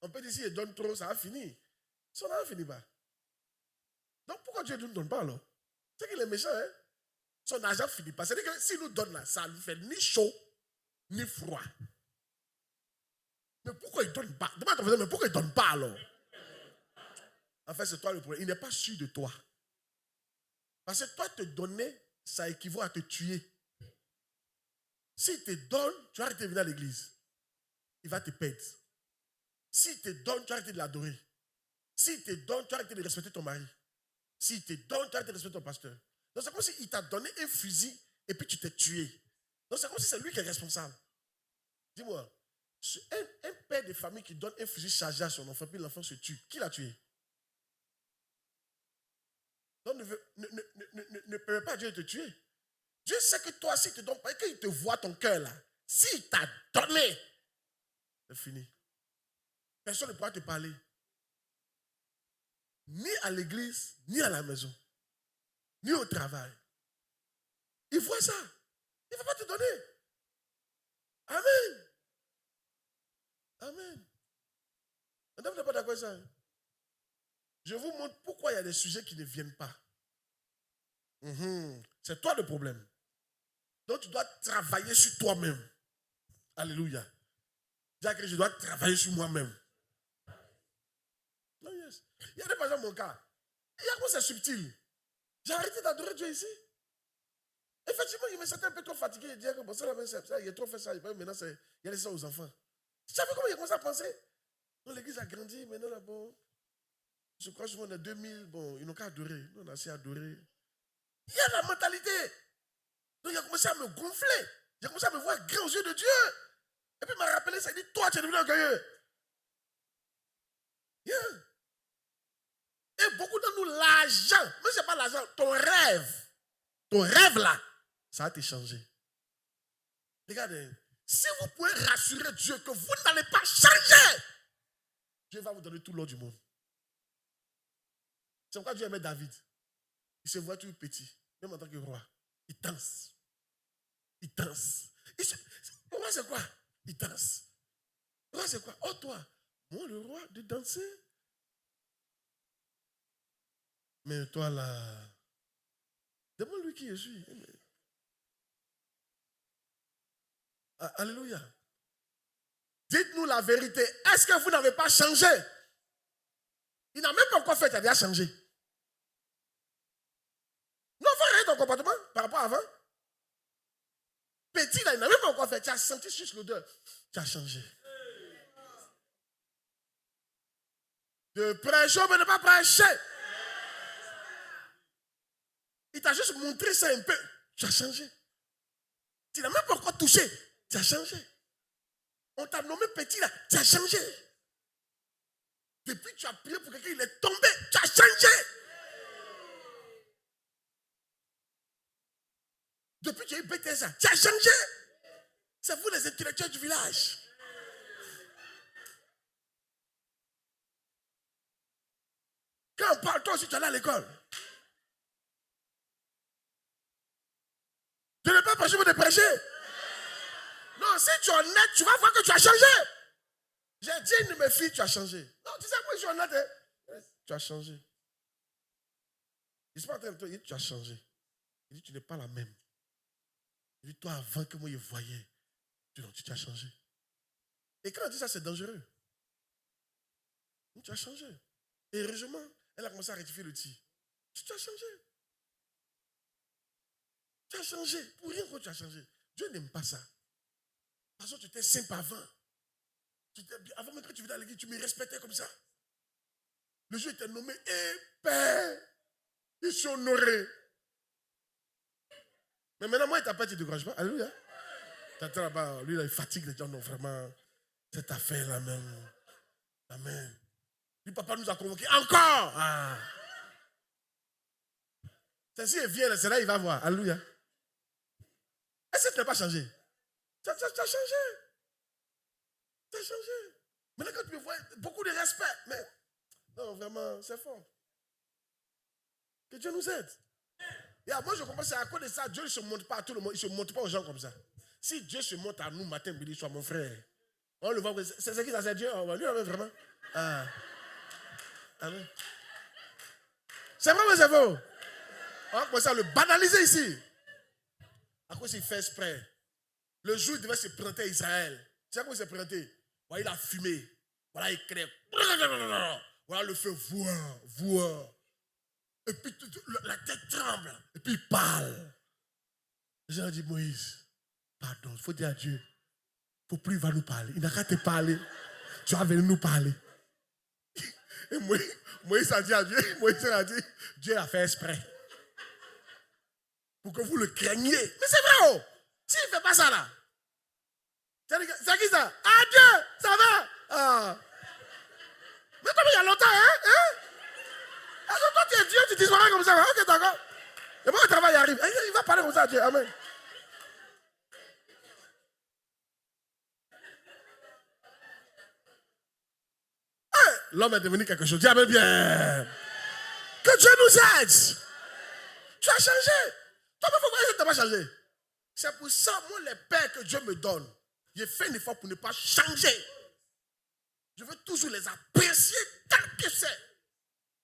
On peut dire s'il donne trop, ça va finir. Son argent ne finit pas. Donc pourquoi Dieu ne nous donne pas alors? C'est qu'il est méchant, hein? Son argent ne finit pas. C'est-à-dire que s'il nous donne là, ça ne lui fait ni chaud, ni froid. Mais pourquoi il ne donne pas? Demande à ton voisin, mais pourquoi il ne donne pas alors? En fait, c'est toi le problème. Il n'est pas sûr de toi. Parce que toi, te donner, ça équivaut à te tuer. S'il te donne, tu vas arrêter de venir à l'église. Il va te perdre. S'il te donne, tu vas arrêter de l'adorer. S'il te donne, tu vas arrêter de respecter ton mari. S'il te donne, tu vas arrêter de respecter ton pasteur. Donc c'est comme s'il t'a donné un fusil et puis tu t'es tué. Donc c'est comme si c'est lui qui est responsable. Dis-moi, un père de famille qui donne un fusil chargé à son enfant, puis l'enfant se tue, qui l'a tué? Donc ne permets pas à Dieu de te tuer. Dieu sait que toi, s'il te donne pas, et qu'il te voit ton cœur là, s'il t'a donné, c'est fini. Personne ne pourra te parler. Ni à l'église, ni à la maison, ni au travail. Il voit ça. Il ne va pas te donner. Amen. Amen. Madame, vous n'êtes pas d'accord avec ça? Je vous montre pourquoi il y a des sujets qui ne viennent pas. C'est toi le problème. Donc tu dois travailler sur toi-même. Alléluia. Dis-à que je dois travailler sur moi-même. Oh yes. Il y a des personnes dans mon cas. Il y a quoi c'est subtil. J'ai arrêté d'adorer Dieu ici. Effectivement, il me sentait un peu trop fatigué. Il disait que bon, ça, il a trop fait ça. Maintenant, il a laissé ça aux enfants. Tu savais comment il a commencé à penser? Donc l'église a grandi. Maintenant, là, bon, je crois souvent en 2000, bon, ils n'ont qu'à adorer. Nous, on a assez adoré. Il y a la mentalité. Donc il a commencé à me gonfler. Il a commencé à me voir grand aux yeux de Dieu. Et puis il m'a rappelé ça. Il dit, toi, tu es devenu orgueilleux. Yeah. Et beaucoup de nous, l'argent, mais ce n'est pas l'argent, ton rêve là, ça va te changer. Regardez, si vous pouvez rassurer Dieu que vous n'allez pas changer, Dieu va vous donner tout l'or du monde. C'est pourquoi Dieu aimait David. Il se voit tout petit, même en tant que roi. Il danse. Il danse. Le roi, c'est quoi? Il danse. Le roi, c'est quoi? Oh, toi, Moi, le roi, de danser. Mais toi, là, demande-lui qui je suis. Alléluia. Dites-nous la vérité. Est-ce que vous n'avez pas changé? Il n'a même pas encore fait, il a déjà changé. Non, faut arrêter ton comportement par rapport à avant. Petit, là, il n'a même pas encore fait. Tu as senti juste l'odeur. Tu as changé. De prêcher, mais ne pas prêcher. Il t'a juste montré ça un peu. Tu as changé. Tu n'as même pas encore touché. Tu as changé. On t'a nommé petit là. Tu as changé. Depuis que tu as prié pour quelqu'un, il est tombé. Tu as changé. Depuis que tu as eu BTSA, tu as changé. C'est vous les intellectuels du village. Quand on parle, toi aussi, tu es allé à l'école. Tu n'es pas prêché pour te prêcher. Non, si tu es honnête, tu vas voir que tu as changé. J'ai dit une de mes filles, tu as changé. Non, tu sais quoi, je suis honnête. Hein? Tu as changé. Il ne se pas en train de te dire, tu as changé. Il dit, tu n'es pas la même. Il dit, toi, avant que moi, je voyais, tu as changé. Et quand on dit ça, c'est dangereux. Tu as changé. Et heureusement, elle a commencé à rectifier le tir. Tu as changé. Tu as changé. Pour rien que tu as changé. Dieu n'aime pas ça. Parce que tu étais simple avant. Avant même que tu venais à l'église, tu me respectais comme ça. Le jour était nommé épais. Il s'est honoré. Mais maintenant, moi, il t'appelle, tu ne te décourages pas. Alléluia. Tu attends là-bas, lui, là, il fatigue les gens. Non, vraiment, cette affaire-là même. Amen. Lui, papa nous a convoqués encore. Ah. C'est si il vient, c'est là il va voir. Alléluia. Est-ce que tu n'as pas changé? Tu as changé. Tu as changé. Maintenant, quand tu me vois, beaucoup de respect. Mais, non, vraiment, c'est fort. Que Dieu nous aide. Et moi, je commence à cause de ça. Dieu ne se montre pas à tout le monde. Il ne se montre pas aux gens comme ça. Si Dieu se montre à nous matin, midi, soir, mon frère, on le voit. C'est qui ça, c'est Dieu? Lui, vraiment. Ah. Amen. C'est vrai, mais c'est faux. On va commencer à le banaliser ici. À cause il fait exprès. Le jour où il devait se présenter à Israël. Tu sais comment il s'est présenté? Voilà, il a fumé. Voilà, il crève. Voilà, le feu voit. Et puis la tête tremble. Et puis il parle. Les gens ont dit, Moïse, pardon, il faut dire à Dieu. Il ne faut plus, il va nous parler. Il n'a qu'à te parler. Tu vas venir nous parler. Et Moïse a dit à Dieu, Dieu a fait exprès. Pour que vous le craigniez. Mais c'est vrai, oh! S'il ne fait pas ça là. C'est qui ça? Ah Dieu, ça va? Ah. Mais comme il y a longtemps, hein? Alors toi tu es Dieu, tu disparais comme ça. Ok, d'accord. Et moi le travail arrive. Il va parler comme ça à Dieu. Amen. L'homme est devenu quelque chose. Dis amen bien. Que Dieu nous aide. Tu as changé. Toi, il faut voir que tu n'as pas changé. C'est pour ça, moi, les pères que Dieu me donne, j'ai fait un effort pour ne pas changer. Je veux toujours les apprécier tel que c'est.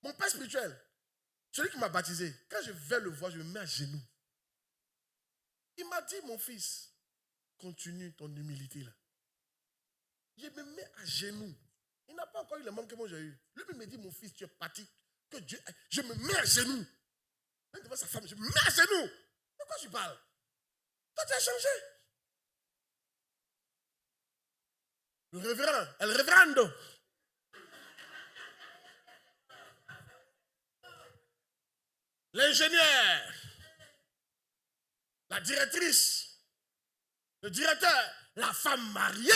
Mon père spirituel, celui qui m'a baptisé, quand je vais le voir, je me mets à genoux. Il m'a dit, mon fils, continue ton humilité là. Je me mets à genoux. Il n'a pas encore eu le même que moi j'ai eu. Lui, il me dit, mon fils, tu es parti. Que Dieu, je me mets à genoux. Même devant sa femme, je me mets à genoux. De quoi tu parles? Toi, tu as changé. Le révérend, el révérendo. L'ingénieur, la directrice, le directeur, la femme mariée,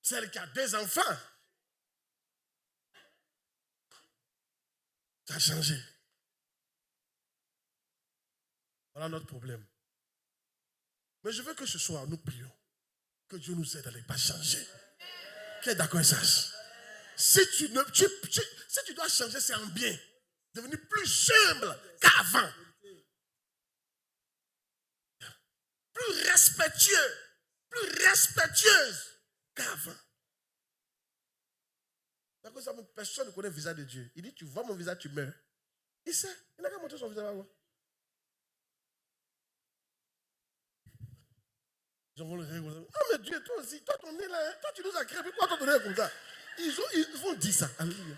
celle qui a 2 enfants. Ça a changé. Voilà notre problème. Mais je veux que ce soir, nous prions. Que Dieu nous aide à ne pas changer. Qui est d'accord avec ça? Si tu dois changer, c'est en bien. Devenir plus humble qu'avant. Plus respectueux. Plus respectueuse qu'avant. C'est à cause de ça, personne ne connaît le visage de Dieu. Il dit, tu vois mon visage, tu meurs. Il sait. Il n'a qu'à montrer son visage. J'en veux le rire. Ah, mais Dieu, toi aussi, toi, ton nez là, toi, tu nous as créé. Pourquoi ton nez est comme ça? Ils vont dire ça. Alléluia.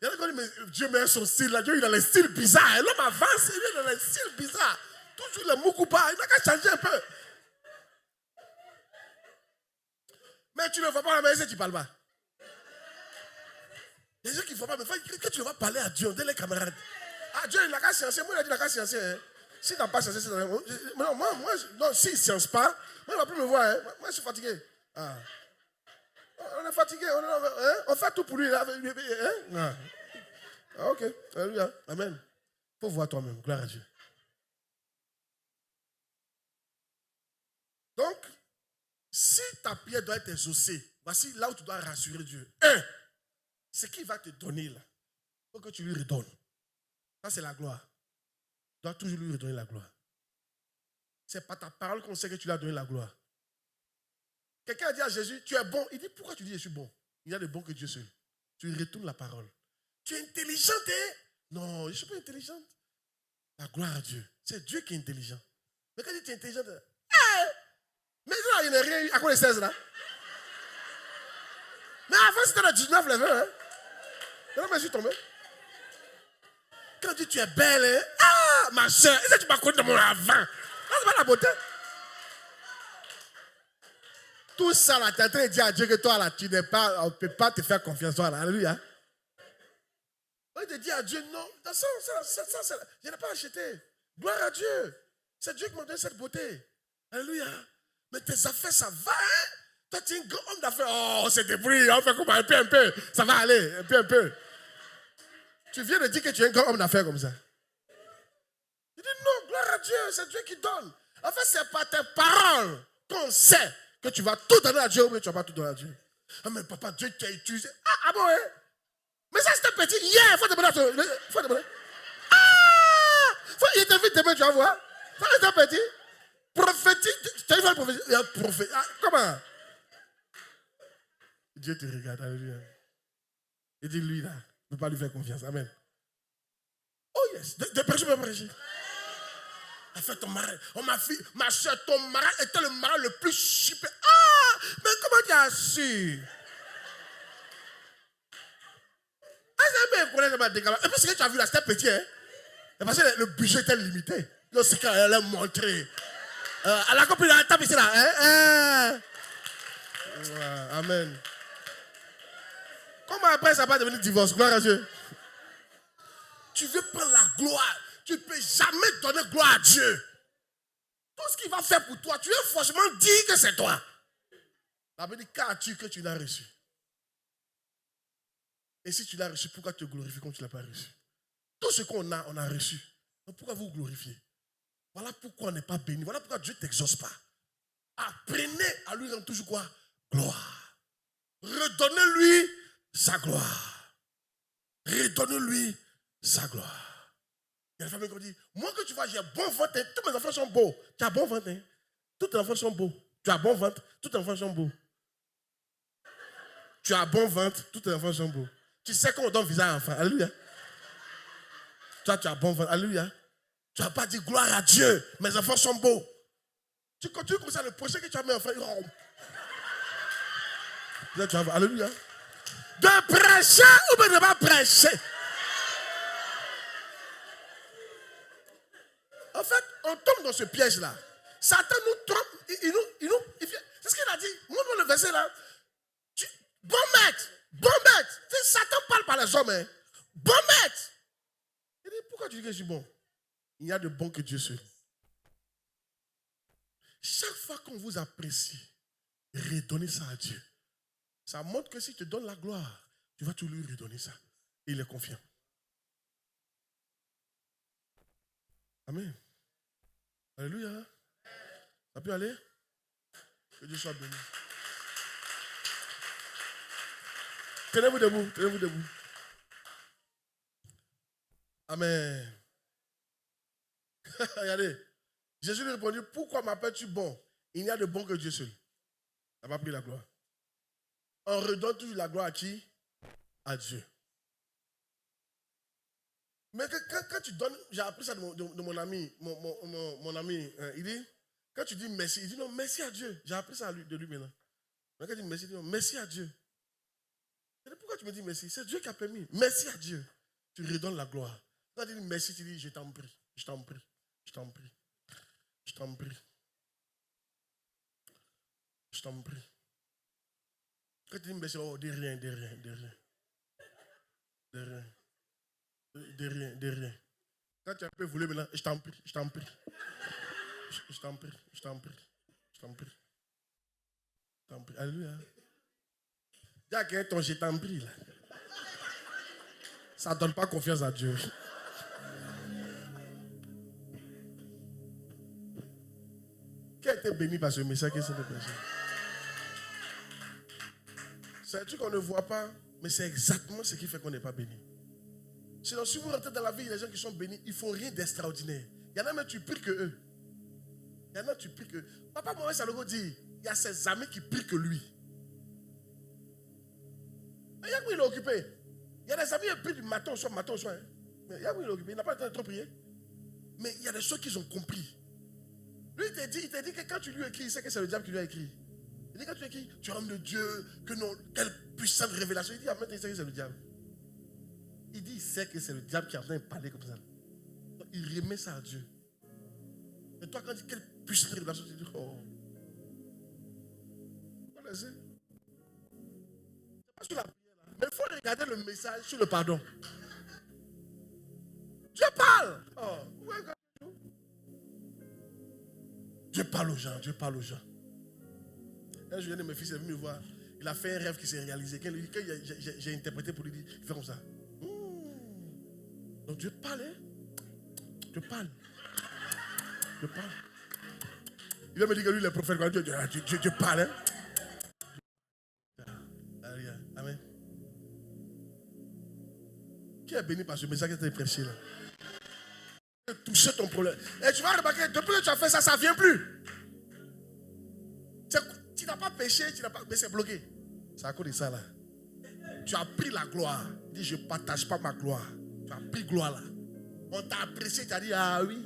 Il y en a qui disent, mais Dieu met son style là. Dieu, il a les styles bizarres. L'homme avance, il a les styles bizarres. Toujours le moukoupa. Il n'a qu'à changer un peu. Mais tu ne vois pas la maison, tu ne parles pas. Il y a des gens qui ne font pas, mais que tu ne vas parler à Dieu, on dit les camarades. Ah, Dieu, il n'a qu'à sciencer. Moi, il a dit, il n'a qu'à sciencer. Hein. Si tu n'as pas sciencé, c'est dans non, moi, non, s'il ne science pas, moi, il ne va plus me voir. Hein. Moi, je suis fatigué. Ah. On est fatigué. On fait tout pour lui. Là. Hein? Ah, ok. Alléluia. Amen. Il faut voir toi-même. Gloire à Dieu. Donc, si ta prière doit être exaucée, voici là où tu dois rassurer Dieu. Ce qu'il va te donner là, il faut que tu lui redonnes. Ça, c'est la gloire. Tu dois toujours lui redonner la gloire. C'est par ta parole qu'on sait que tu lui as donné la gloire. Quelqu'un a dit à Jésus, tu es bon. Il dit, pourquoi tu dis je suis bon? Il y a de bon que Dieu seul. Tu lui retournes la parole. Tu es intelligente, hein? Non, je ne suis pas intelligente. La gloire à Dieu. C'est Dieu qui est intelligent. Mais quand tu es intelligente, mais là, il n'y a rien eu à quoi les 16 là. Mais avant, c'était le 19, le 20. Hein? Maintenant, je suis tombé. Quand tu dis tu es belle, hein? Ah, ma soeur, est-ce que tu m'as connu dans mon avant? Là, c'est pas la beauté. Tout ça, là, tu es en train de dire à Dieu que toi, là, tu n'es pas, on ne peut pas te faire confiance, toi, là. Alléluia. On te dit à Dieu, non, ça, je n'ai pas acheté. Gloire à Dieu. C'est Dieu qui m'a donné cette beauté. Alléluia. Mais tes affaires, ça va, hein? Toi, tu es un grand homme d'affaires. Oh, c'est débrouillé, on fait comme un peu. Ça va aller, un peu. Tu viens de dire que tu es un grand homme d'affaires comme ça. Il dit non, gloire à Dieu, c'est Dieu qui donne. En fait, c'est par tes paroles qu'on sait que tu vas tout donner à Dieu ou bien tu ne vas pas tout donner à Dieu. Ah, mais papa, Dieu t'a utilisé. Ah bon, hein? Mais ça, c'était petit. Hier, il faut demander à toi. Il faut demander. Ah! Il t'invite demain, tu vas voir. Ça, c'était petit. Prophétique. Tu as vu le prophétique? Il y a prophète. Ah, comment? Dieu te regarde. Alléluia. Il dit, lui, là, ne peut pas lui faire confiance. Amen. Oh, yes. De prêcher, de prêcher. En fait, ton mari, oh ma fille, ma soeur, ton mari était le mari le plus super. Ah! Mais comment tu as su? Et puis, ce que tu as vu là, c'était petit, hein? Et parce que le budget était limité. C'est quand elle a montré. À la copine, elle tape ici là. Hein? Amen. Comment après ça va devenir divorce? Gloire à Dieu. Tu veux prendre la gloire. Tu ne peux jamais donner gloire à Dieu. Tout ce qu'il va faire pour toi, tu veux forcément dire que c'est toi. La Bible dit, qu'as-tu que tu l'as reçu? Et si tu l'as reçu, pourquoi te glorifier quand tu ne l'as pas reçu? Tout ce qu'on a, on a reçu. Donc pourquoi vous glorifiez? Voilà pourquoi on n'est pas béni. Voilà pourquoi Dieu ne t'exauce pas. Apprenez à lui rendre toujours quoi? Gloire. Redonnez-lui sa gloire. Redonnez-lui sa gloire. Il y a une famille qui dit, moi que tu vois, j'ai bon ventre, tous mes enfants sont beaux. Tu as bon ventre, hein? Tous tes enfants sont beaux. Tu as bon ventre, tous tes enfants sont beaux. Tu as bon ventre, tous tes enfants sont beaux. Tu sais qu'on donne visage à l'enfant. Alléluia. Toi, tu as bon ventre. Alléluia. Tu n'as pas dit gloire à Dieu. Mes enfants sont beaux. Tu continues comme ça, le prochain que tu as mis enfant, il rompt. Là, tu as, alléluia. De prêcher ou de ne pas prêcher. En fait, on tombe dans ce piège-là. Satan nous trompe. C'est ce qu'il a dit. Montre-moi le verset là. Bon maître. Satan parle par les hommes. Hein. Bon maître. Il dit, pourquoi tu dis que je suis bon? Il n'y a de bon que Dieu seul. Chaque fois qu'on vous apprécie, redonnez ça à Dieu. Ça montre que si tu donnes la gloire, tu vas tout lui redonner ça. Et il est confiant. Amen. Alléluia. Ça peut aller? Que Dieu soit béni. Tenez-vous debout. Amen. Regardez. Jésus lui répondit, pourquoi m'appelles-tu bon? Il n'y a de bon que Dieu seul. Ça n'a pas pris la gloire. On redonne toujours la gloire à qui? À Dieu. Mais quand tu donnes, j'ai appris ça de mon ami, mon ami, il dit, quand tu dis merci, il dit non, merci à Dieu. J'ai appris ça de lui maintenant. Mais quand il dit merci, il dit non, merci à Dieu. Et pourquoi tu me dis merci? C'est Dieu qui a permis. Merci à Dieu. Tu redonnes la gloire. Quand tu dis merci, tu dis je t'en prie, je t'en prie, je t'en prie, je t'en prie. Je t'en prie. Quand tu dis merci, oh, de rien, de rien, de rien. De rien. De rien, de rien. Quand tu as un peu voulu maintenant, je t'en prie, je t'en prie. Je t'en prie, je t'en prie, je t'en prie. Je t'en prie. Alléluia. Dis à quelqu'un ton je t'en prie là. Ça ne donne pas confiance à Dieu. Qui a été béni par ce message? C'est un truc qu'on ne voit pas, mais c'est exactement ce qui fait qu'on n'est pas béni. Sinon, si vous rentrez dans la vie, les gens qui sont bénis, ils ne font rien d'extraordinaire. Il y en a même, tu pries que eux. Il y en a, tu pries que eux. Papa Moïse Salogo dit, il y a ses amis qui prient que lui. Mais Yahweh, il est occupé. Il y a des amis qui prient du matin au soir, hein. Mais Yahweh, il est occupé. Il n'a pas le temps de trop prier. Mais il y a des choses qu'ils ont compris. Lui, il t'a dit que quand tu lui écris, il sait que c'est le diable qui lui a écrit. Il dit quand tu écris, tu es homme de Dieu, que non, quelle puissante révélation. Il dit, ah, maintenant, il sait que c'est le diable. Il dit, il sait que c'est le diable qui est en train de parler comme ça. Donc, il remet ça à Dieu. Et toi, quand tu dis quelle puissante révélation, tu dis, oh. Voilà, c'est pas sur la prière, là. Mais il faut regarder le message sur le pardon. Dieu parle. Oh. Dieu parle aux gens, Dieu parle aux gens. Un jour, un de mes fils est venu me voir. Il a fait un rêve qui s'est réalisé. Quand j'ai interprété pour lui dire, il fait comme ça. Donc Dieu parle, hein? Dieu parle. Dieu parle. Il va me dire que lui, il est prophète. Dieu parle, hein? Amen. Qui est béni par ce message qui a été prêché là? Toucher ton problème. Et tu vas remarquer, depuis que tu as fait ça, ça ne vient plus. Tu n'as pas péché, mais c'est bloqué. C'est à cause de ça là. Tu as pris la gloire. Il dit, je ne partage pas ma gloire. Tu as pris gloire là. On t'a apprécié, tu as dit, ah oui.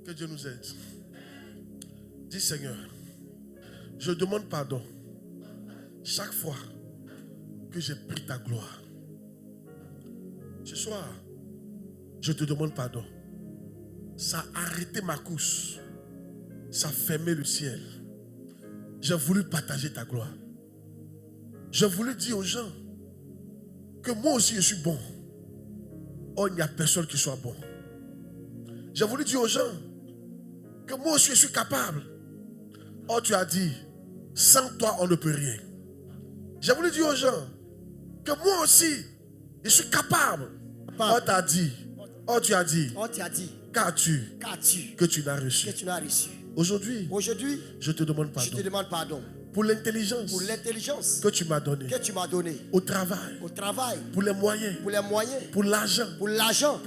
Que Dieu nous aide. Dis Seigneur, je demande pardon chaque fois que j'ai pris ta gloire. Ce soir, je te demande pardon. Ça a arrêté ma course. Ça a fermé le ciel. J'ai voulu partager ta gloire. J'ai voulu dire aux gens que moi aussi je suis bon. Oh, il n'y a personne qui soit bon. J'ai voulu dire aux gens que moi aussi je suis capable. Oh, tu as dit, sans toi on ne peut rien. J'ai voulu dire aux gens que moi aussi je suis capable. Oh, t'as dit. Oh, tu as dit. Oh, tu as dit. Qu'as-tu que tu n'as reçu. Que tu n'as reçu. Aujourd'hui, je te demande pardon. Je te demande pardon. Pour l'intelligence que tu m'as donnée. Au travail. Pour les moyens. Pour l'argent. Pour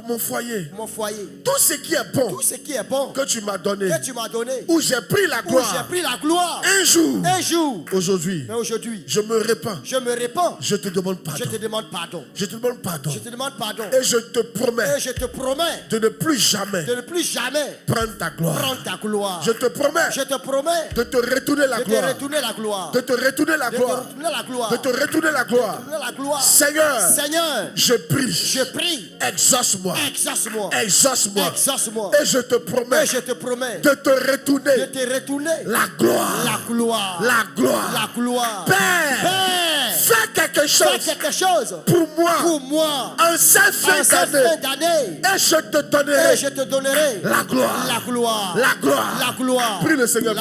mon foyer. Tout ce qui est bon. Que tu m'as donné. Où j'ai pris la gloire. Un jour. Aujourd'hui. Je me répands. Je te demande pardon. Je te demande pardon. Et je te promets. De ne plus jamais. Prendre ta gloire. Je te promets. De te retourner la gloire. De te retourner la gloire. Seigneur, je prie. Exauce-moi. Et je te promets de te retourner la gloire. Père, fais quelque chose pour moi en cette fin d'année. Et je te donnerai la gloire. Prie le Seigneur.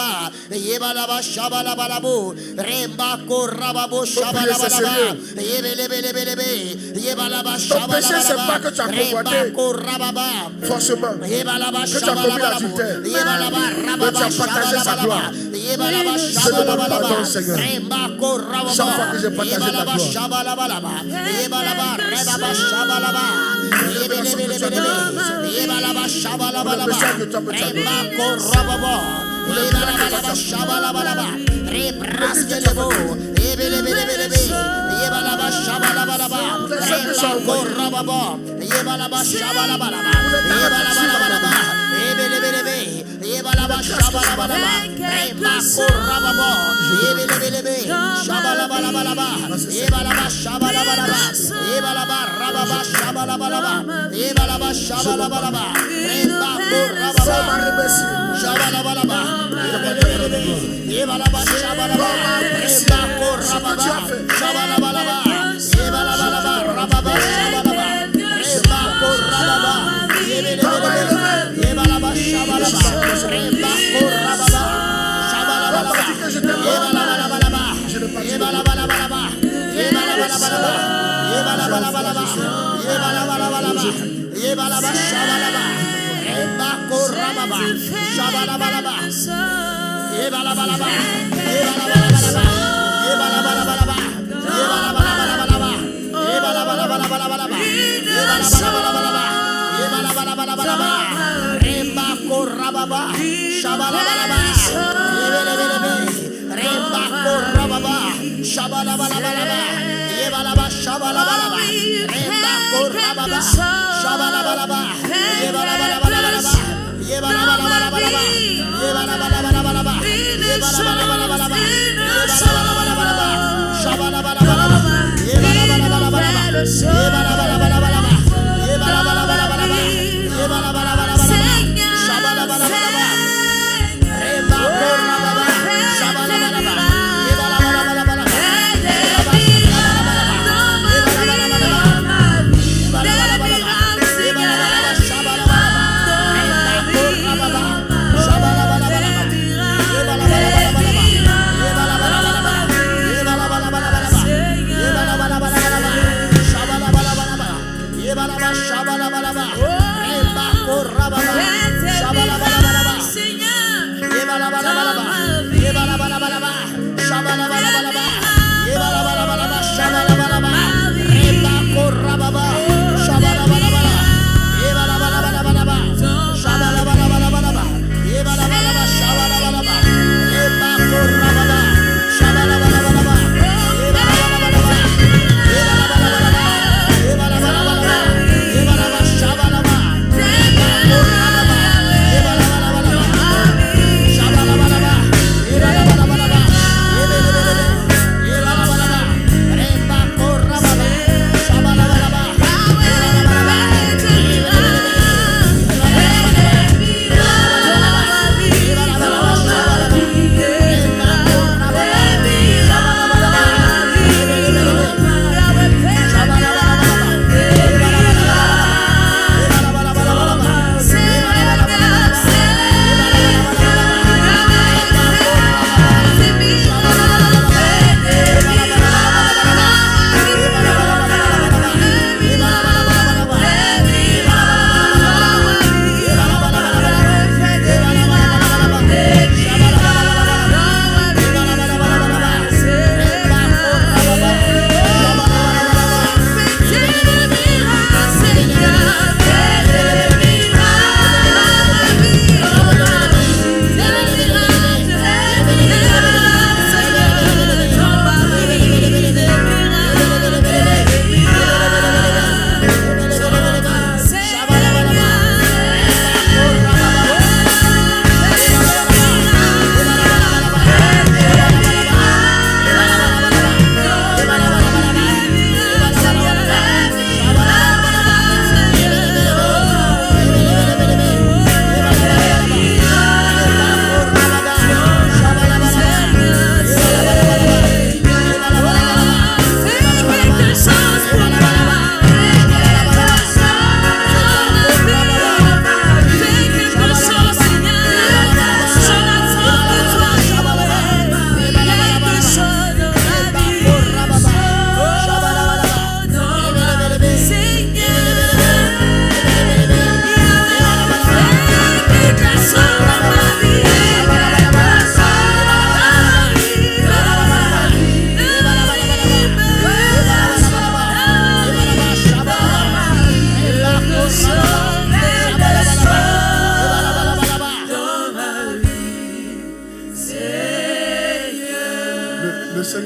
Yebalaba Shabalabalabo, Rembako Rababo Shabalabalaba, Yebelebelebelebe, Yebalaba Shabalabalaba, Rembako Rababa, forcément, Yebalaba que tu as commis l'adultère, que tu as partagé sa gloire. Yebalaba Shabalabalaba, Rembako Rababa, chaque fois que j'ai partagé ta gloire, Shabalabalaba, Yebalaba Rebaba Shabalaba, façon que tu as donné à Joseph. Pour le péché que toi que tu as donné.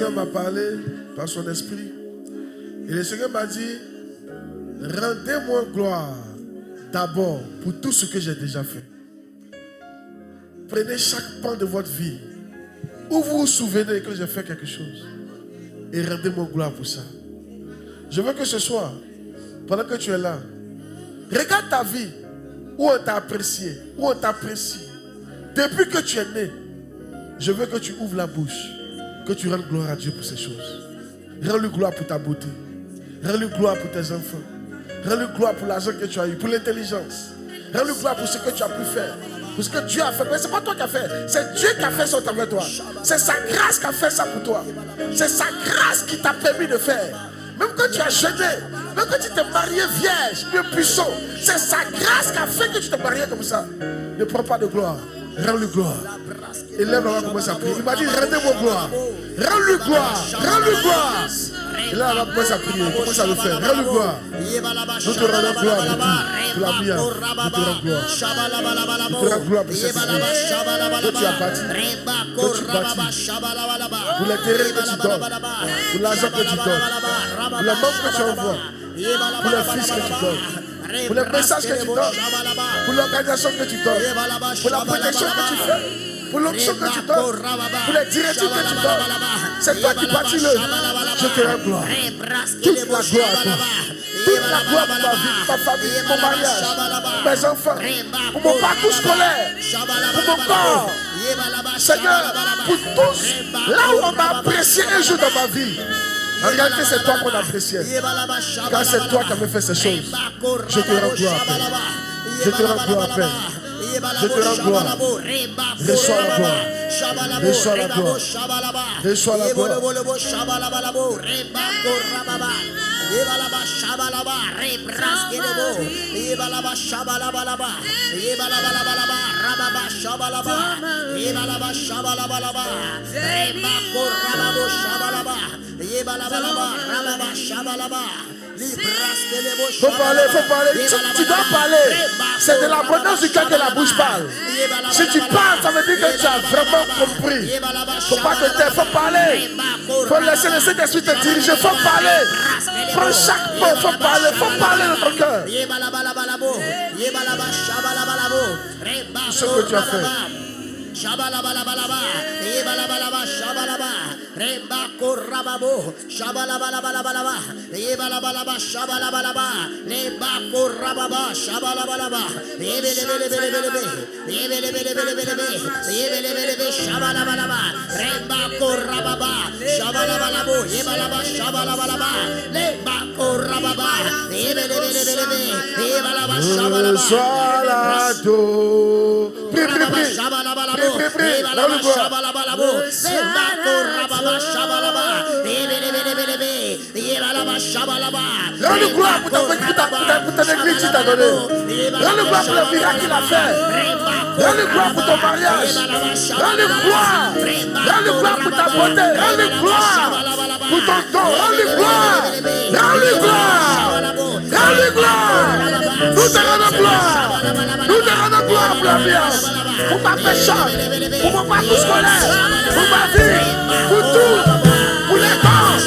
Seigneur m'a parlé par son esprit. Et le Seigneur m'a dit, rendez-moi gloire d'abord pour tout ce que j'ai déjà fait. Prenez chaque pan de votre vie où vous vous souvenez que j'ai fait quelque chose et rendez-moi gloire pour ça. Je veux que ce soir, pendant que tu es là, regarde ta vie où on t'a apprécié, où on t'apprécie. Depuis que tu es né, je veux que tu ouvres la bouche, que tu rendes gloire à Dieu pour ces choses. Rends-lui gloire pour ta beauté. Rends-lui gloire pour tes enfants. Rends-lui gloire pour l'argent que tu as eu, pour l'intelligence. Rends-lui gloire pour ce que tu as pu faire, pour ce que Dieu a fait. Mais ce n'est pas toi qui as fait, c'est Dieu qui a fait ça avec toi. C'est sa grâce qui a fait ça pour toi. C'est sa grâce qui t'a permis de faire. Même quand tu as jeûné, même quand tu t'es marié vierge, Dieu puissant, c'est sa grâce qui a fait que tu t'es marié comme ça. Ne prends pas de gloire, rends-lui gloire. Et lève la main, commence à prier. Il m'a dit, rendez-moi gloire. Rends-lui gloire, rends-lui gloire. Et là, on va commencer à prier. Commence à le faire. Rends-lui gloire. Nous te rendons gloire pour tout. Pour la prière. Nous te rendons gloire. Nous te rendons gloire pour cette vie que tu as bâti, que tu bâtis. Pour les terrains que tu donnes. Pour l'argent que tu donnes. Pour les membres que tu envoies. Pour les fils que tu donnes. Pour les messages que tu donnes. Pour l'organisation que tu donnes. Pour la protection que tu fais. Pour l'onction que tu donnes, pour les directives que tu donnes, c'est toi qui bâtis le. Je te rends gloire. Toute la gloire à toi. Toute la gloire pour ma vie, ma famille, mon mariage, mes enfants, pour mon parcours scolaire, pour mon corps. Seigneur, pour tous, là où on m'a apprécié un jour dans ma vie. En réalité, c'est toi qu'on appréciait. Car c'est toi qui as fait ces choses. Je te rends gloire, Père. Je te rends gloire, Père. Je te rends gloire. Reçois la gloire. Reçois la gloire. Reçois la gloire. Faut parler, faut parler. Tu dois parler. C'est de l'abondance du cœur que la bouche parle. Si tu parles, ça veut dire que tu as vraiment compris. Faut pas te taire, faut parler. Faut laisser le Saint-Esprit te diriger, faut parler. Prends chaque mot, faut parler dans ton cœur. Tout ce que tu as fait. Shabalabalaba, Yebalabalaba, Shabalaba, Remba Korababo, Shabalabalabalaba, Yebalabalaba, Shabalabalaba, Remba Korababa, Shabalabalaba, Yebelebelebelebe, Yebelebelebelebe, Shabalabalaba, Remba Korababa, Shabalabalabo, Yebalaba, Shabalabalaba, Remba Korababa, Yebelebelebelebe, Yebalaba, Shabalaba, Rends-le gloire pour ton église qui t'a donné. Rends-le gloire pour le miracle qu'il a fait. Rends-le gloire pour ton mariage. Rends-le gloire. Rends-le gloire pour ta beauté. Rends-le gloire pour ton don. Rends-le gloire. Rends-le gloire. Rends-le gloire. Nous te rendons gloire. Nous te rendons gloire pour la vie. Pour ma pécheur, pour mon parcours scolaire, pour ma vie, pour tout, pour les temps.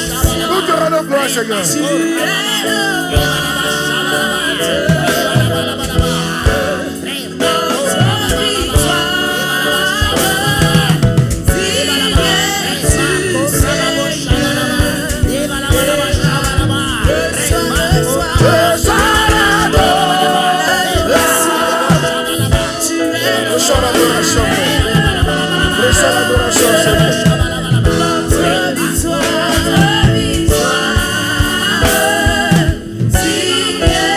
Nous te rendons gloire, Seigneur. Yeah.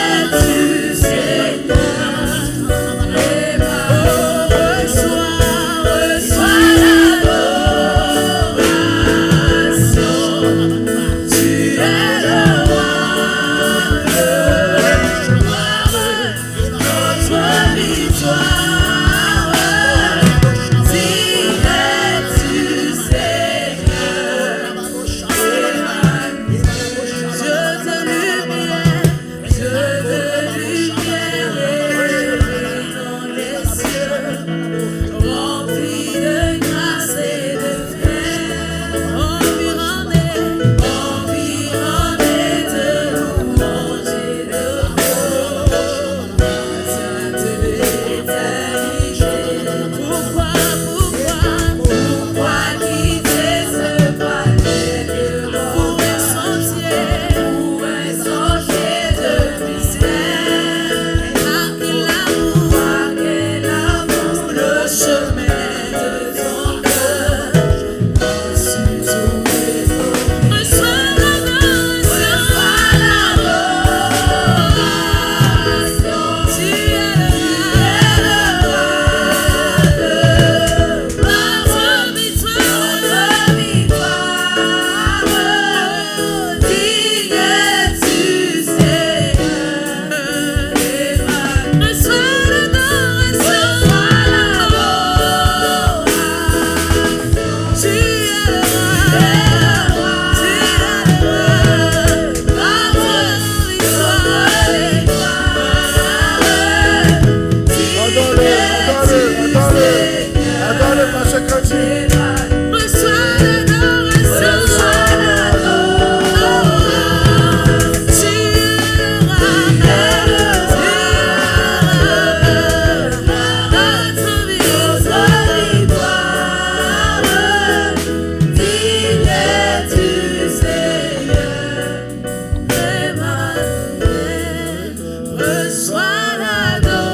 Reçois l'adoration.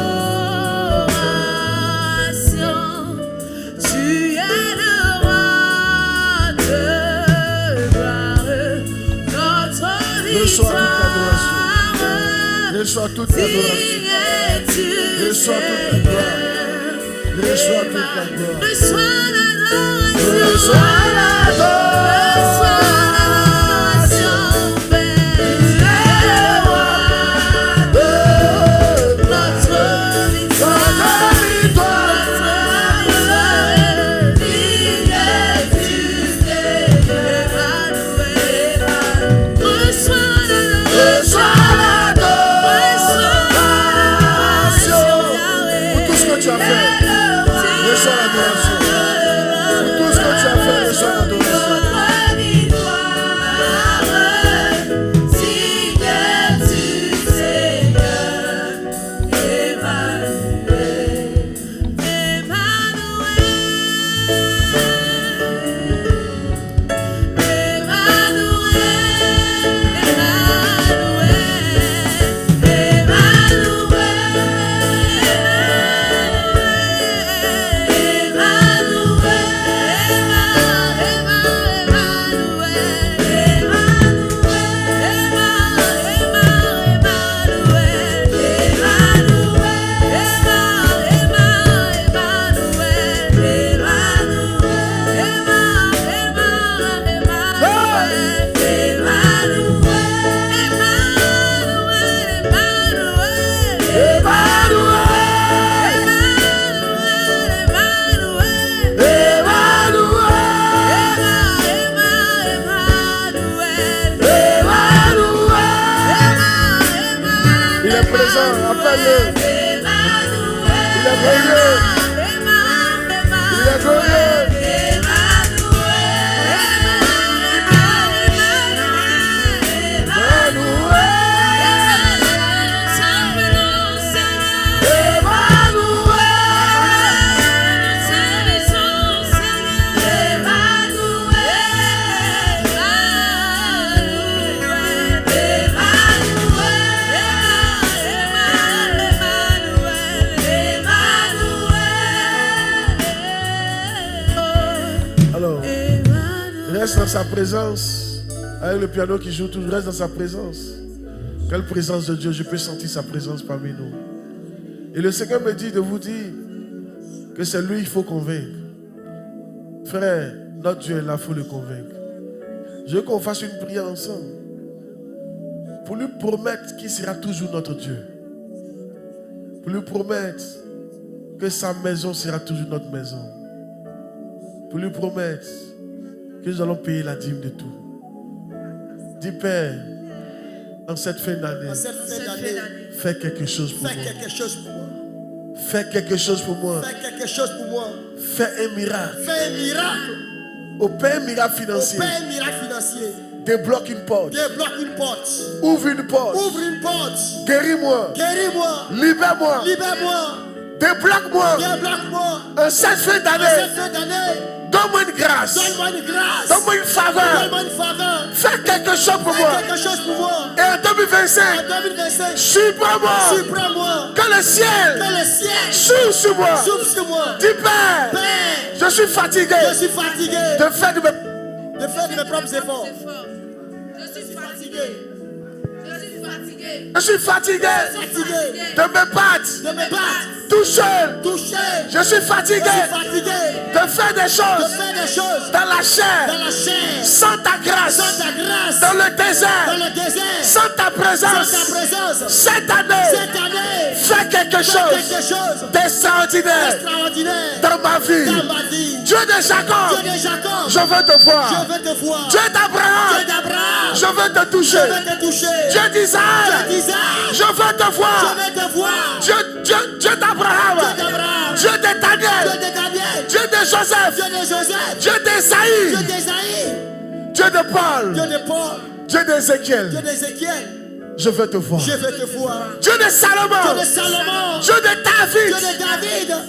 Tu es le roi de gloire. Notre Reçois victoire. Reçois toute l'adoration. Reçois toute la gloire. Reçois toute la gloire. Reçois l'adoration. Reçois l'adoration. Reste dans sa présence. Avec le piano qui joue tout, reste dans sa présence. Quelle présence de Dieu, je peux sentir sa présence parmi nous. Et le Seigneur me dit de vous dire que c'est lui qu'il faut convaincre. Frère, notre Dieu est là, il faut le convaincre. Je veux qu'on fasse une prière ensemble pour lui promettre qu'il sera toujours notre Dieu. Pour lui promettre que sa maison sera toujours notre maison. Pour lui promettre que nous allons payer la dîme de tout. Dis Père, en cette fin d'année, fais quelque chose pour moi. Fais quelque chose pour moi. Fais un miracle. Opère un miracle financier. Débloque une porte. Ouvre une porte. Guéris-moi. Libère-moi. Débloque-moi. En cette fin d'année. Donne-moi une grâce. Donne-moi une faveur. Fais quelque chose pour moi. Et en 2025, surprends-moi. Que le ciel s'ouvre sur moi. Dis Père, je suis fatigué de faire de mes propres efforts. Je suis fatigué de me battre. Tout seul. Je suis fatigué de faire des choses dans la chair. Sans ta grâce. Dans le désert. Sans ta présence. Cette année. Fais quelque chose d'extraordinaire dans ma vie. Dieu de Jacob. Je veux te voir. Dieu d'Abraham. Je veux te toucher. Dieu d'Isaac. Je veux te voir. Dieu d'Abraham. Dieu de Daniel. Dieu de Joseph. Dieu d'Esaïe. Dieu de Paul. Dieu d'Ézéchiel. Je veux te voir. Dieu de Salomon. Dieu de David.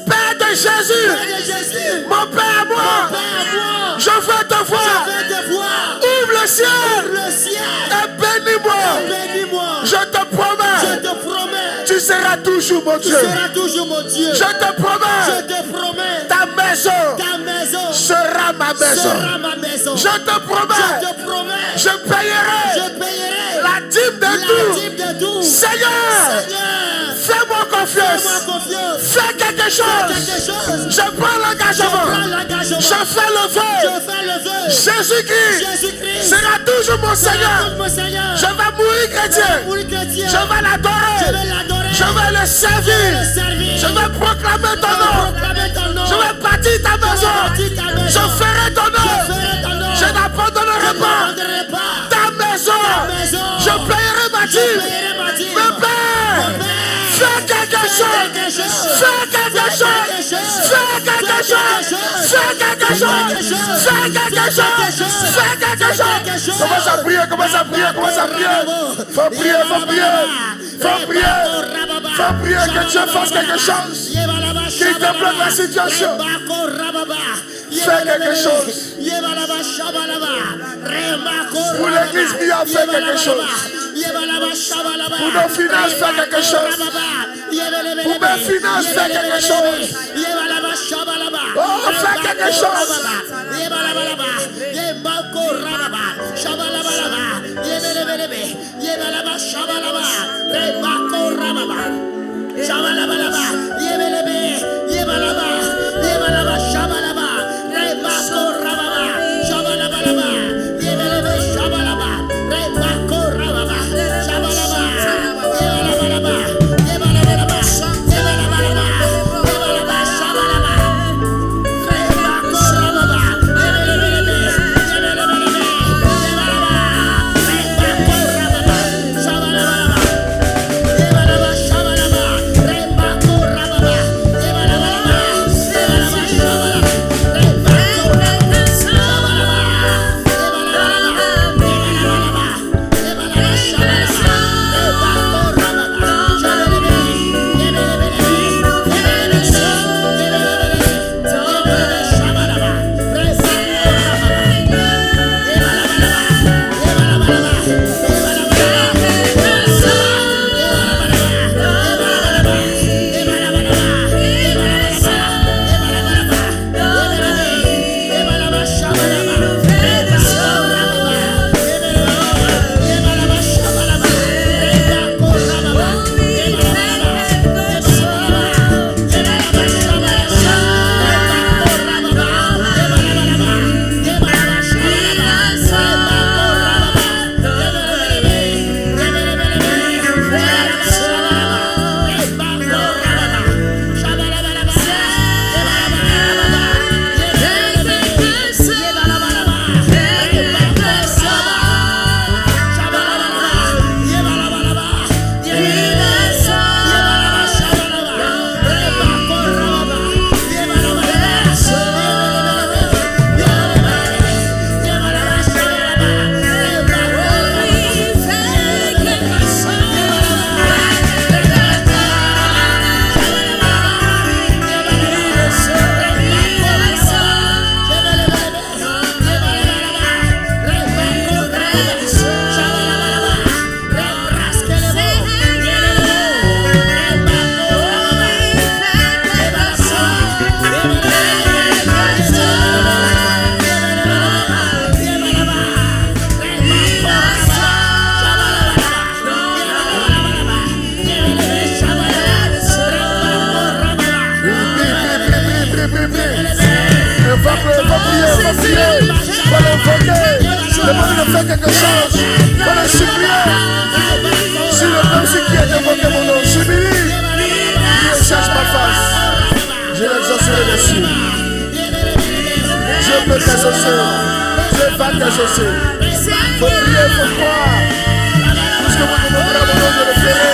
Père de Jésus. Mon Père à moi. Je veux te voir. Ouvre le ciel. Et bénis-moi. Je te promets. Tu seras toujours mon Tu Dieu. seras toujours mon Dieu. Je te promets. Je te promets. Ta maison Ta maison sera ma maison. sera ma maison. Je te promets. Je te promets. Je payerai Je payerai la dîme de la tout. dîme de tout. Seigneur, Seigneur, fais-moi confiance. fais-moi confiance. Fais quelque Fais chose. quelque chose. Je prends Prends l'engagement. l'engagement. Je fais le Je vœu. fais le vœu. Jésus-Christ Jésus-Christ sera toujours mon sera Seigneur. mon Seigneur. Je vais mourir chrétien. Pour le chrétien. Je vais Je l'adorer. vais l'adorer. Je vais le servir. le servir. Je vais proclamer ton nom. Proclamer ton nom. Je vais bâtir ta maison. bâtir ta maison. Je ferai ton Je nom. ferai ton nom. Je n'abandonnerai pas n'abandonnerai pas ta maison. maison. Je payerai ma Je dîme. payerai ma dîme. Mon Père, Mon Père, fais quelque chose. Fais quelque chose. Fais quelque chose. Fais quelque chose. Fais quelque chose. Fais quelque chose. Commence à prier, commence à prier, commence à prier. Faut prier, faut prier. Faut prier. Faut prier que Dieu fasse quelque chose. Qu'il débloque la situation. Fais quelque chose. Pour l'église, Dieu a fait quelque chose. Pour nos finances, fais quelque chose. Pour mes finances, fais quelque chose. Oh, fais quelque chose. Quelque chose, pour le supplier. Si le peuple qui a invoqué mon nom s'humilie, il cherche ma face. Je l'exaucerai dessus. Dieu peut t'exaucer. Dieu va t'exaucer. Faut prier, faut croire. Parce que vous demandez à mon nom, je le ferai.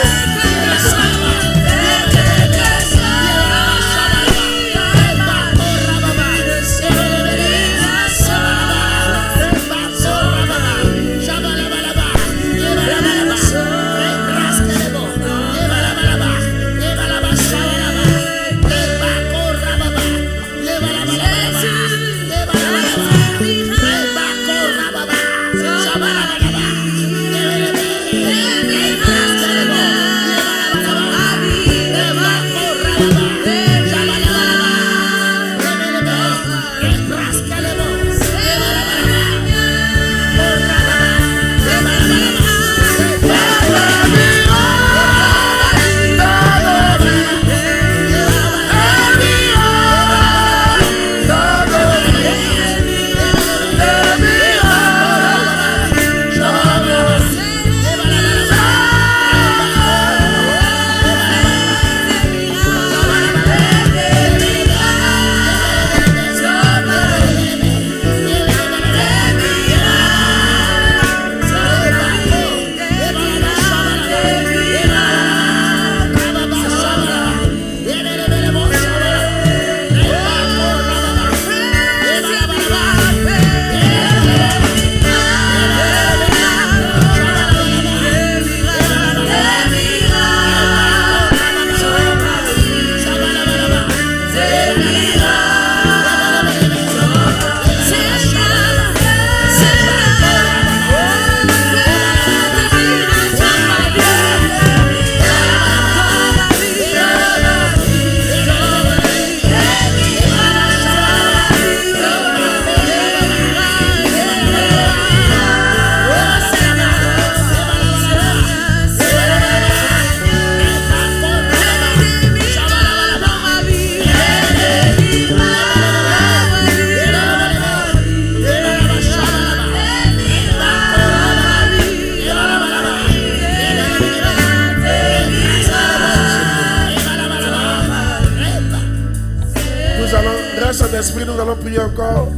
Saint-Esprit, nous allons prier encore.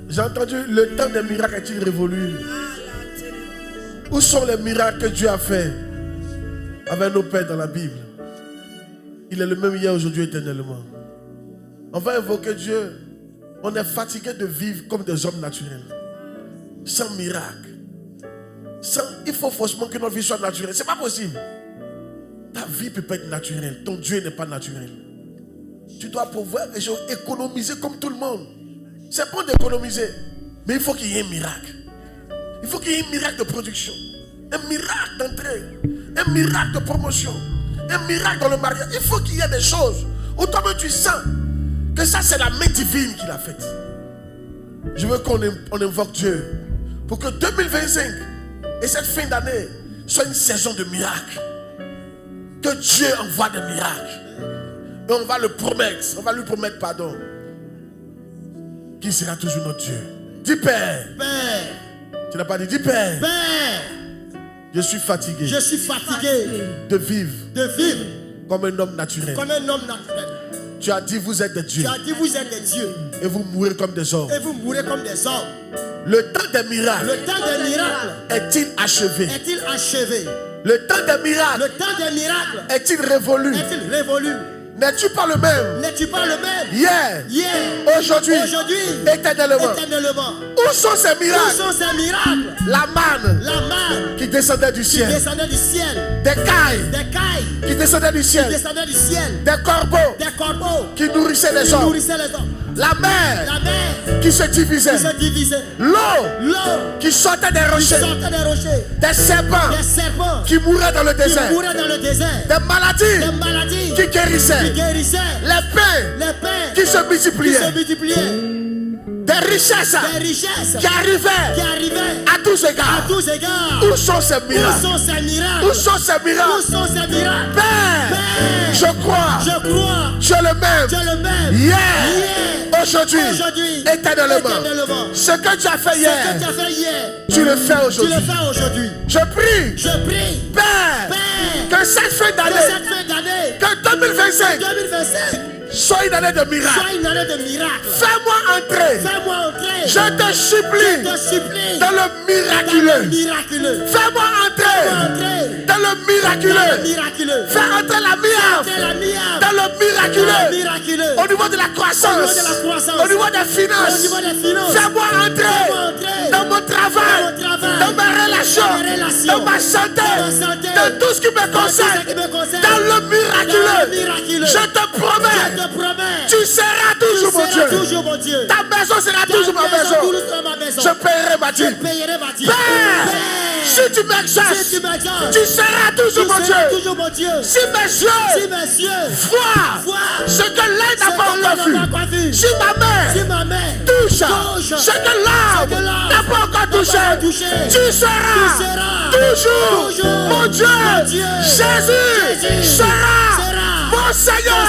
J'ai entendu, le temps des miracles est-il révolu? Où sont les miracles que Dieu a fait avec nos pères dans la Bible? Il est le même hier, aujourd'hui, éternellement. On va invoquer Dieu. On est fatigué de vivre comme des hommes naturels. Sans miracle. Il faut forcément que notre vie soit naturelle. Ce n'est pas possible. Ta vie ne peut pas être naturelle. Ton Dieu n'est pas naturel. Tu dois pouvoir économiser comme tout le monde. C'est bon d'économiser. Mais il faut qu'il y ait un miracle. Il faut qu'il y ait un miracle de production. Un miracle d'entrée. Un miracle de promotion. Un miracle dans le mariage. Il faut qu'il y ait des choses où toi-même tu sens que ça c'est la main divine qui l'a faite. Je veux qu'on invoque Dieu pour que 2025 et cette fin d'année soit une saison de miracles. Que Dieu envoie des miracles. Et on va le promettre. On va lui promettre pardon. Qui sera toujours notre Dieu. Dis Père. Père. Tu n'as pas dit Père. Père. Je suis fatigué. Je suis fatigué de vivre. De vivre. Comme un homme naturel. Comme un homme naturel. Tu as dit vous êtes des dieux. Tu as dit vous êtes des dieux. Et vous mourrez comme des hommes. Et vous mourrez comme des hommes. Le temps des miracles. Le temps des miracles. Est-il achevé? Est-il achevé? Le temps des miracles. Le temps des miracles. Est-il révolu? Est-il révolu? N'es-tu pas le même? N'es-tu pas le même? Hier. Hier. Aujourd'hui. Éternellement. Éternellement. Où sont ces miracles? Où sont ces miracles? La manne. La manne. Qui descendait du ciel. Qui descendait du ciel. Des cailles. Des cailles. Qui descendaient du ciel. Qui descendaient du ciel. Des corbeaux. Des corbeaux. Qui nourrissaient les hommes. La mer. La mer. Qui se divisait. Qui se divisait. L'eau. Qui sortait des rochers. Qui sortait des rochers. Des serpents. Des serpents. Qui mouraient dans le désert. Qui mouraient dans le désert. Des maladies. Des maladies. Qui guérissaient. Qui guérissaient. Les pains. Les pains. Qui se multipliaient. Qui se multipliaient. Des richesses. Des richesses. Qui arrivaient. Qui arrivaient. À tous égards. À tous égards. Où sont ces miracles? Où sont ces miracles? Où sont ces miracles? Où sont ces miracles? Père. Père. Je crois. Je crois. Tu es le même. Tu es le même. Hier. Aujourd'hui. Éternellement. Ce que tu as fait hier. Ce que tu as fait hier. Tu le fais aujourd'hui. Tu le fais aujourd'hui. Je prie. Je prie. Père. Père. Que cette fin d'année. Que 2025. Sois une année de miracles. Sois une année de miracles. Fais-moi entrer. Fais-moi entrer. Je te supplie. Dans le miraculeux. Fais-moi entrer. Dans le miraculeux. Fais entrer la miracle. Dans le miraculeux. Au niveau de la croissance. Au niveau des finances. Fais-moi entrer. Dans mon travail. Dans mes relations. Dans ma santé. Dans tout ce qui me concerne. Dans le miraculeux. Je te promets. Tu seras toujours mon Dieu. Ta maison sera toujours ma maison. Je paierai ma dîme. Père, si tu m'exauces, tu seras toujours mon Dieu. Si mes yeux voient ce que l'œil n'a pas encore vu. Si ma main touche ce que l'âme n'a pas encore touché. Tu seras toujours mon Dieu. Jésus sera mon Seigneur.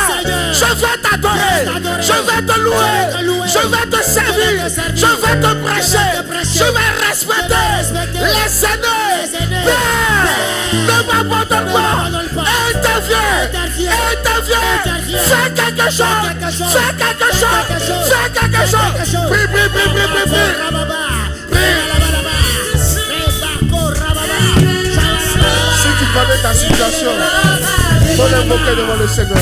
Je vais t'adorer. Je vais te louer. Je vais te servir. Je vais te prêcher. Je vais respecter les aînés. Père, ne m'abandonne pas. Interviens. Fais quelque chose. Fais quelque chose. Prie. Si tu connais ta situation, faut l'invoquer devant le Seigneur.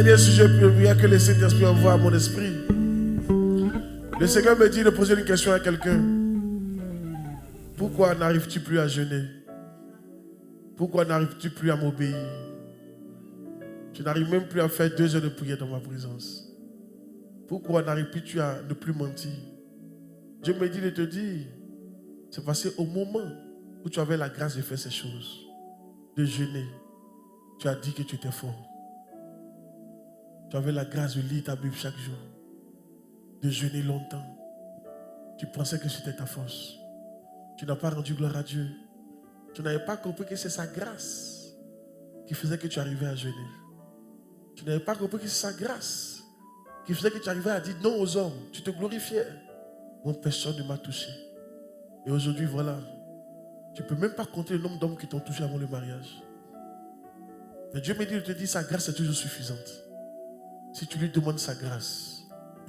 dernier sujet prière que le Saint-Esprit envoie à mon esprit. Le Seigneur me dit de poser une question à quelqu'un. Pourquoi n'arrives-tu plus à jeûner? Pourquoi n'arrives-tu plus à m'obéir? Tu n'arrives même plus à faire 2 heures de prière dans ma présence. Pourquoi n'arrives-tu à ne plus mentir? Dieu me dit de te dire, c'est parce qu'au moment où tu avais la grâce de faire ces choses, de jeûner, tu as dit que tu étais fort. Tu avais la grâce de lire ta Bible chaque jour, de jeûner longtemps. Tu pensais que c'était ta force. Tu n'as pas rendu gloire à Dieu. Tu n'avais pas compris que c'est sa grâce qui faisait que tu arrivais à jeûner. Tu n'avais pas compris que c'est sa grâce qui faisait que tu arrivais à dire non aux hommes. Tu te glorifiais. Mon personne ne m'a touché. Et aujourd'hui, voilà. Tu ne peux même pas compter le nombre d'hommes qui t'ont touché avant le mariage. Mais Dieu me dit de te dire sa grâce est toujours suffisante. Si tu lui demandes sa grâce,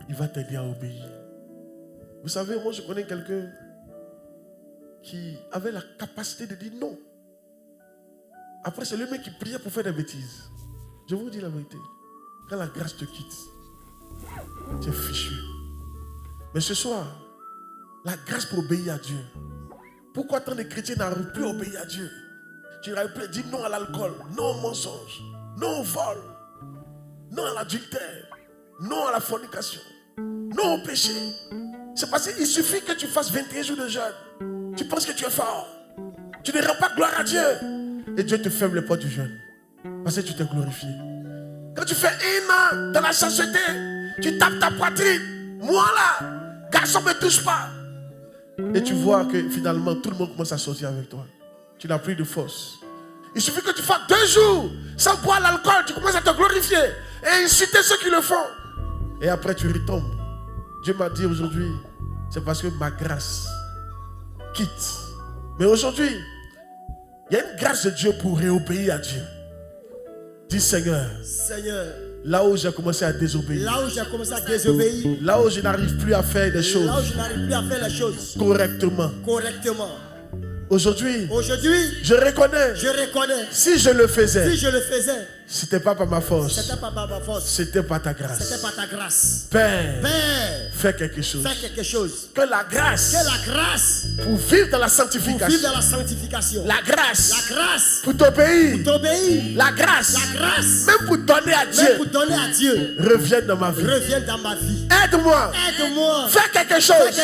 il va t'aider à obéir. Vous savez, moi je connais quelqu'un qui avait la capacité de dire non. Après, c'est le mec qui priait pour faire des bêtises. Je vous dis la vérité. Quand la grâce te quitte, tu es fichu. Mais ce soir, la grâce pour obéir à Dieu. Pourquoi tant de chrétiens n'arrivent plus à obéir à Dieu? Tu n'arrives plus à dire non à l'alcool, non au mensonge, non au vol, non à l'adultère, non à la fornication, non au péché. C'est parce qu'il suffit que tu fasses 21 jours de jeûne. Tu penses que tu es fort. Tu ne rends pas gloire à Dieu. Et Dieu te ferme les portes du jeûne. Parce que tu t'es glorifié. Quand tu fais 1 an dans la chasteté, tu tapes ta poitrine. Moi là, garçon ne me touche pas. Et tu vois que finalement tout le monde commence à sortir avec toi. Tu n'as plus de force. Il suffit que tu fasses 2 jours sans boire l'alcool. Tu commences à te glorifier et inciter ceux qui le font. Et après tu retombes. Dieu m'a dit aujourd'hui, c'est parce que ma grâce quitte. Mais aujourd'hui, il y a une grâce de Dieu pour réobéir à Dieu. Dis Seigneur, là où j'ai commencé à désobéir, là où je n'arrive plus à faire des choses, correctement. Aujourd'hui, je reconnais, si je le faisais, c'était pas par ma force, c'était par ta grâce. Père, fais quelque chose. Que la grâce pour vivre dans la sanctification, la grâce pour t'obéir, la grâce même pour donner à Dieu, revienne dans ma vie. Aide-moi, fais quelque chose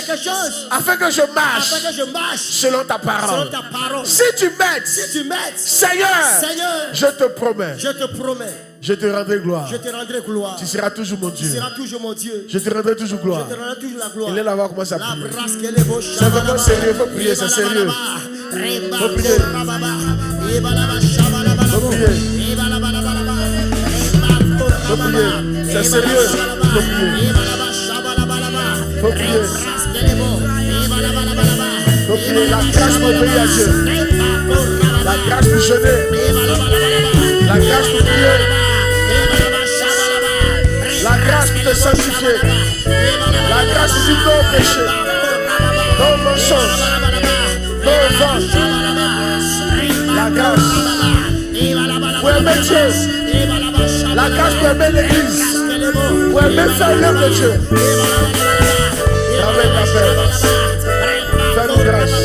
afin que je marche selon ta parole. Si tu m'aides, Seigneur, je te promets, je te rendrai gloire. Tu seras toujours mon Dieu. Je te rendrai toujours gloire. Il est là-bas, comment ça prie. C'est vraiment sérieux, il faut prier, c'est sérieux. Il faut prier. Faut prier. C'est sérieux. Faut prier. Faut prier. La grâce pour obéir à Dieu. La grâce pour jeûner. La grâce pour prier. La grâce pour te sanctifier. La grâce pour dire non au péché, non au mensonge, non au vent. La grâce pour aimer Dieu. La grâce pour aimer l'église. Pour aimer faire l'œuvre de Dieu. Avec la paix. Fais-nous grâce.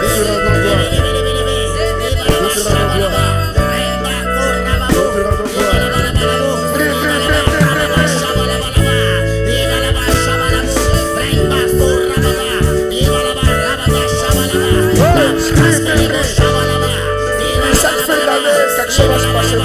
Nous te rendons gloire. Nous te rendons gloire. Chaque fin d'année, quelque chose va se passer.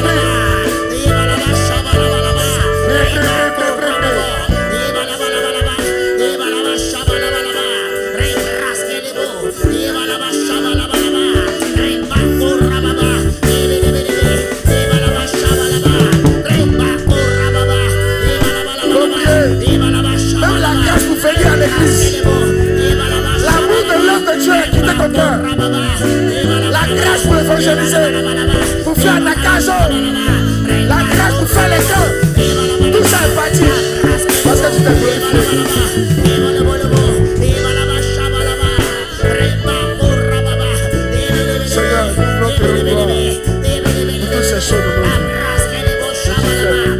Même la grâce pour venir à l'église. L'amour de l'œuvre de Dieu qui est ton cœur. La grâce pour évangéliser, pour faire la case, la grâce pour faire les camps. Tout ça est parti parce que tu t'es glorifié. Seigneur, nous voulons te revoir pour toutes ces choses de nos vies.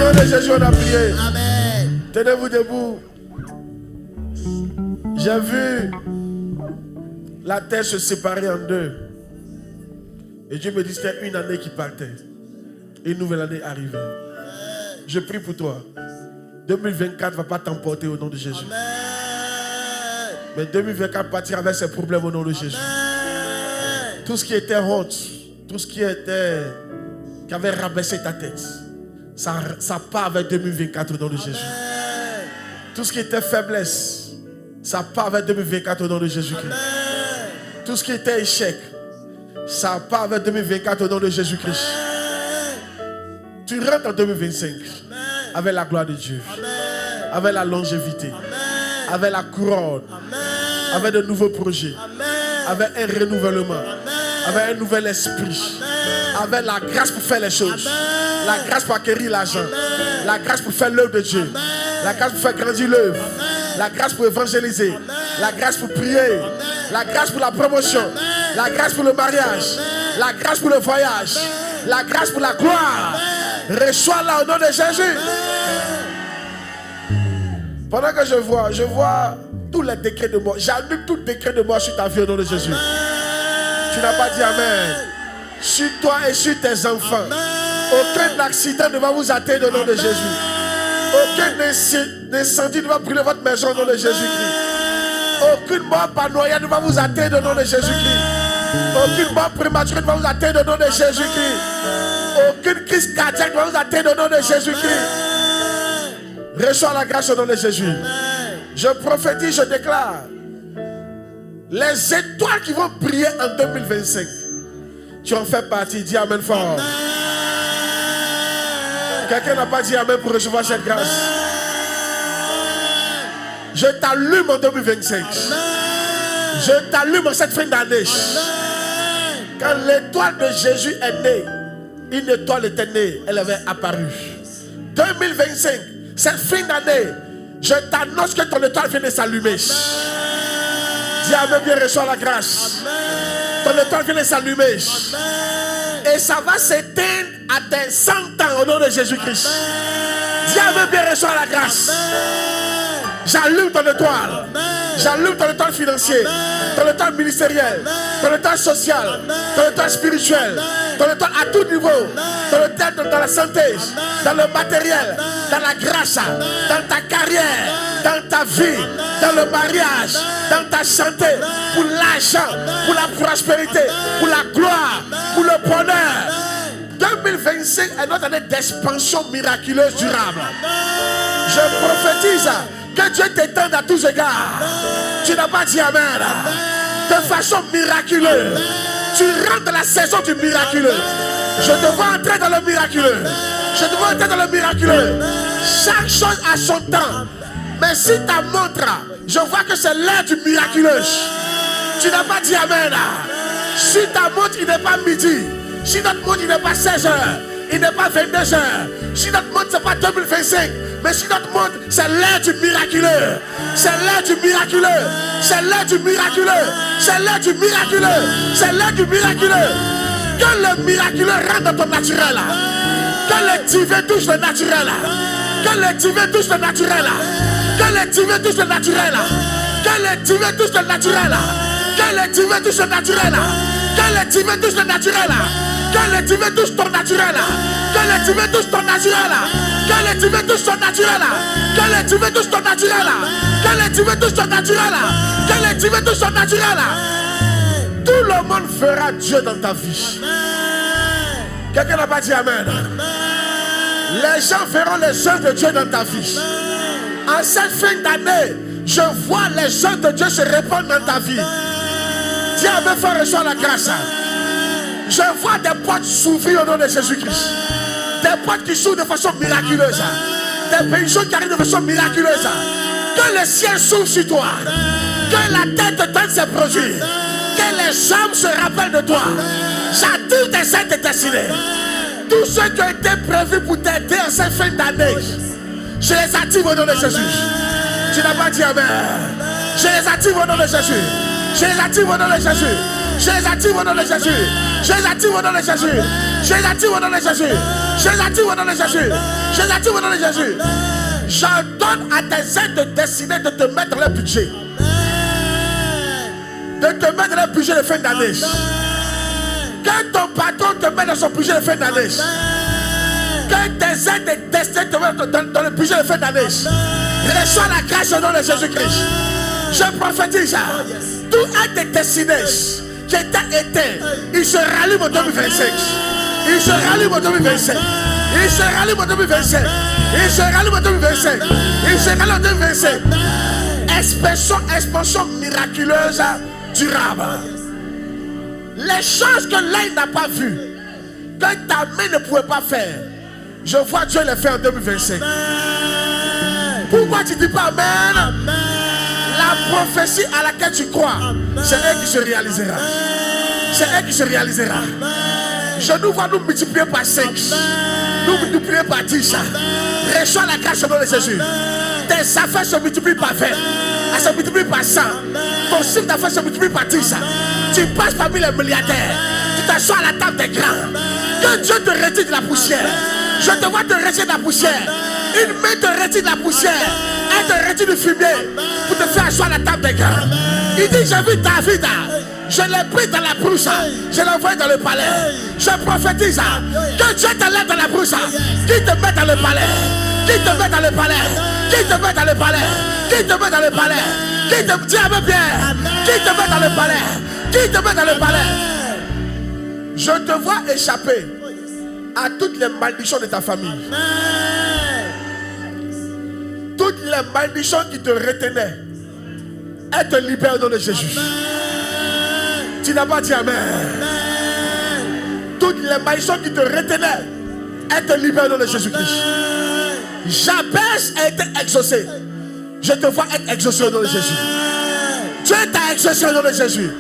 nom de Jésus, on a prié. Amen. Tenez-vous debout. J'ai vu la terre se séparer en deux. Et Dieu me dit que c'était une année qui partait. Une nouvelle année arrivait. Je prie pour toi. 2024 ne va pas t'emporter au nom de Jésus. Mais 2024 partira avec ses problèmes au nom de Jésus. Tout ce qui était honte, tout ce qui avait rabaissé ta tête, ça part avec 2024 au nom de Jésus. Tout ce qui était faiblesse, ça part avec 2024 au nom de Jésus-Christ. Tout ce qui était échec, ça part avec 2024 au nom de Jésus-Christ. Tu rentres en 2025 avec la gloire de Dieu, avec la longévité, avec la couronne, avec de nouveaux projets, avec un renouvellement, avec un nouvel esprit, avec la grâce pour faire les choses, la grâce pour acquérir l'argent, la grâce pour faire l'œuvre de Dieu, la grâce pour faire grandir l'œuvre, la grâce pour évangéliser, la grâce pour prier, la grâce pour la promotion, la grâce pour le mariage, la grâce pour le voyage, la grâce pour la gloire. Reçois-la au nom de Jésus. Pendant que je vois tous les décrets de mort. J'annule tout décret de mort sur ta vie au nom de Jésus. Tu n'as pas dit Amen. Sur toi et sur tes enfants. Aucun accident ne va vous atteindre au nom de Jésus. Aucun incendie ne va brûler votre maison au nom de Jésus-Christ. Aucune mort par noyade ne va vous atteindre au nom de Jésus-Christ. Aucune mort prématurée ne va vous atteindre au nom de Jésus-Christ. Aucune crise cardiaque ne va vous atteindre au nom de Jésus-Christ. Reçois la grâce au nom de Jésus. Je prophétise, je déclare. Les étoiles qui vont briller en 2025. Tu en fais partie. Dis Amen fort. Quelqu'un n'a pas dit Amen pour recevoir cette grâce. Je t'allume en 2025. Je t'allume en cette fin d'année. Quand l'étoile de Jésus est née, une étoile était née, elle avait apparu. 2025, cette fin d'année, je t'annonce que ton étoile vient de s'allumer. Dis Amen, bien reçois la grâce. Ton étoile vient de s'allumer. Et ça va s'éteindre à tes 100 ans au nom de Jésus-Christ. Dis Amen, bien reçois la grâce. J'allume ton étoile. J'allume ton étoile financier, ton étoile ministériel, ton étoile social, ton étoile spirituel, ton étoile à tout niveau, ton étoile dans la santé, dans le matériel, dans la grâce, dans ta carrière, dans ta vie, dans le mariage, dans ta santé, pour l'argent, pour la prospérité, pour la gloire, pour le bonheur. 2025 est notre année d'expansion miraculeuse durable. Je prophétise que Dieu t'étende à tous égards. Tu n'as pas dit Amen. De façon miraculeuse. Tu rentres dans la saison du miraculeux. Je te vois entrer dans le miraculeux. Je te vois entrer dans le miraculeux. Chaque chose a son temps. Mais si ta montre, je vois que c'est l'heure du miraculeux. Tu n'as pas dit Amen. Si ta montre, il n'est pas midi. Si notre montre, il n'est pas 16h. Il n'est pas 22h. Si notre montre, ce n'est pas 2025. Mais si notre monde, c'est l'heure du miraculeux. C'est l'heure du miraculeux. C'est l'heure du miraculeux. C'est l'heure du miraculeux. C'est l'heure du miraculeux. Que le miraculeux rentre dans ton naturel. Que le divin touche le naturel. Que le divin touche le naturel. Que le divin touche le naturel. Que le divin touche le naturel. Que le divin touche le naturel. Que le divin touche le naturel. Que le divin touche ton naturel. Que le divin touche ton naturel. Que le divin touche ton naturel. Que le divin touche ton naturel. Que le divin touche ton naturel. Que le divin touche ton naturel. Tout le monde verra Dieu dans ta vie. Quelqu'un n'a pas dit Amen. Les gens verront les œuvres de Dieu dans ta vie. En cette fin d'année, je vois les œuvres de Dieu se répandre dans ta vie. Dis Amen, frère, reçois la grâce. Je vois des portes s'ouvrir au nom de Jésus-Christ. Des portes qui s'ouvrent de façon miraculeuse. Des bénédictions qui arrivent de façon miraculeuse. Que le ciel s'ouvre sur toi. Que la tête te donne ses produits. Que les hommes se rappellent de toi. J'attire tes aides et destinés. Tous ceux qui ont été prévus pour t'aider en cette fin d'année, je les active au nom de Jésus. Tu n'as pas dit Amen. Je les active au nom de Jésus. Je les active au nom de Jésus. Je les active au nom de Jésus. Je les active au nom de Jésus. Je les active au nom de Jésus. Je les active au nom de Jésus. Je les active au nom de Jésus. J'ordonne à tes aides destinés de te mettre dans le budget. De te mettre dans le budget de fin d'année. Que ton patron te mette dans son budget de fin d'année. Que tes aides destinées te mettent dans le budget de fin d'année. Reçois la grâce au nom de Jésus-Christ. Je prophétise. Tout aide destiné qui était éteint, il se rallume en 2025. Il se rallume en 2025. Il se rallume en 2025. Il se rallume en 2025. Il se rallume en 2025. Expansion miraculeuse, durable. Les choses que l'œil n'a pas vues, que ta main ne pouvait pas faire, je vois Dieu les faire en 2025. Pourquoi tu ne dis pas Amen? La prophétie à laquelle tu crois, c'est elle qui se réalisera. C'est elle qui se réalisera. Je nous vois nous multiplier par 5. Nous multiplier par 10. Reçois la grâce au nom de Jésus. Tes affaires se multiplient par 20. Elles se multiplient par 100. Ton chiffre d'affaires se multiplie par 10. Tu passes parmi les milliardaires. Tu t'assois à la table des grands. Que Dieu te retire de la poussière. Je te vois te retirer de la poussière. Une main te retire de la poussière. Elle te retire du fumier pour te faire asseoir à la table des grands. Il dit, j'ai vu David. Je l'ai pris dans la brousse. Je l'ai envoyé dans le palais. Je prophétise que Dieu te lève dans la brousse. Qui te met dans le palais. Qui te met dans le palais. Qui te met dans le palais. Qui te met dans le palais. Qui te dit avec Pierre. Qui te met dans le palais. Qui te met dans le palais. Je te vois échapper à toutes les malédictions de ta famille. Toutes les malédictions qui te retenaient, elles te libèrent au nom de Jésus. Tu n'as pas dit Amen. Toutes les malédictions qui te retenaient, elles te libèrent au nom de Jésus-Christ. Jabez a été exaucé. Je te vois être exaucé au nom de Jésus. Dieu t'a exaucé au nom de Jésus.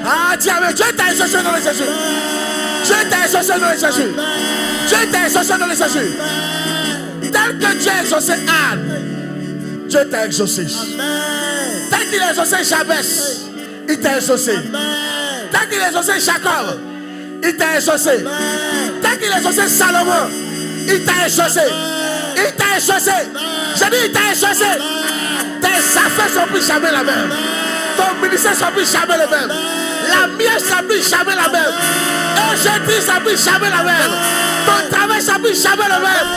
Ah, dis Amen. Dieu t'a exaucé au nom de Jésus. Dieu t'a exaucé au nom de Jésus. Dieu t'a exaucé au nom de Jésus. Tel que Dieu a exaucé Anne, Dieu t'a exaucé. Tel qu'il a exaucé Jabez, il t'a exaucé. Tel qu'il a exaucé Jacob, il t'a exaucé. Tel qu'il a exaucé Salomon, il t'a exaucé. Il t'a exaucé. J'ai dit, il t'a exaucé. Tes affaires ne sont plus jamais la même. Ton ministère ne sera plus jamais le même. La mienne ne sera plus jamais la même. Et je dis, ça ne sera plus jamais la même. Ton travail ne sera plus jamais le même.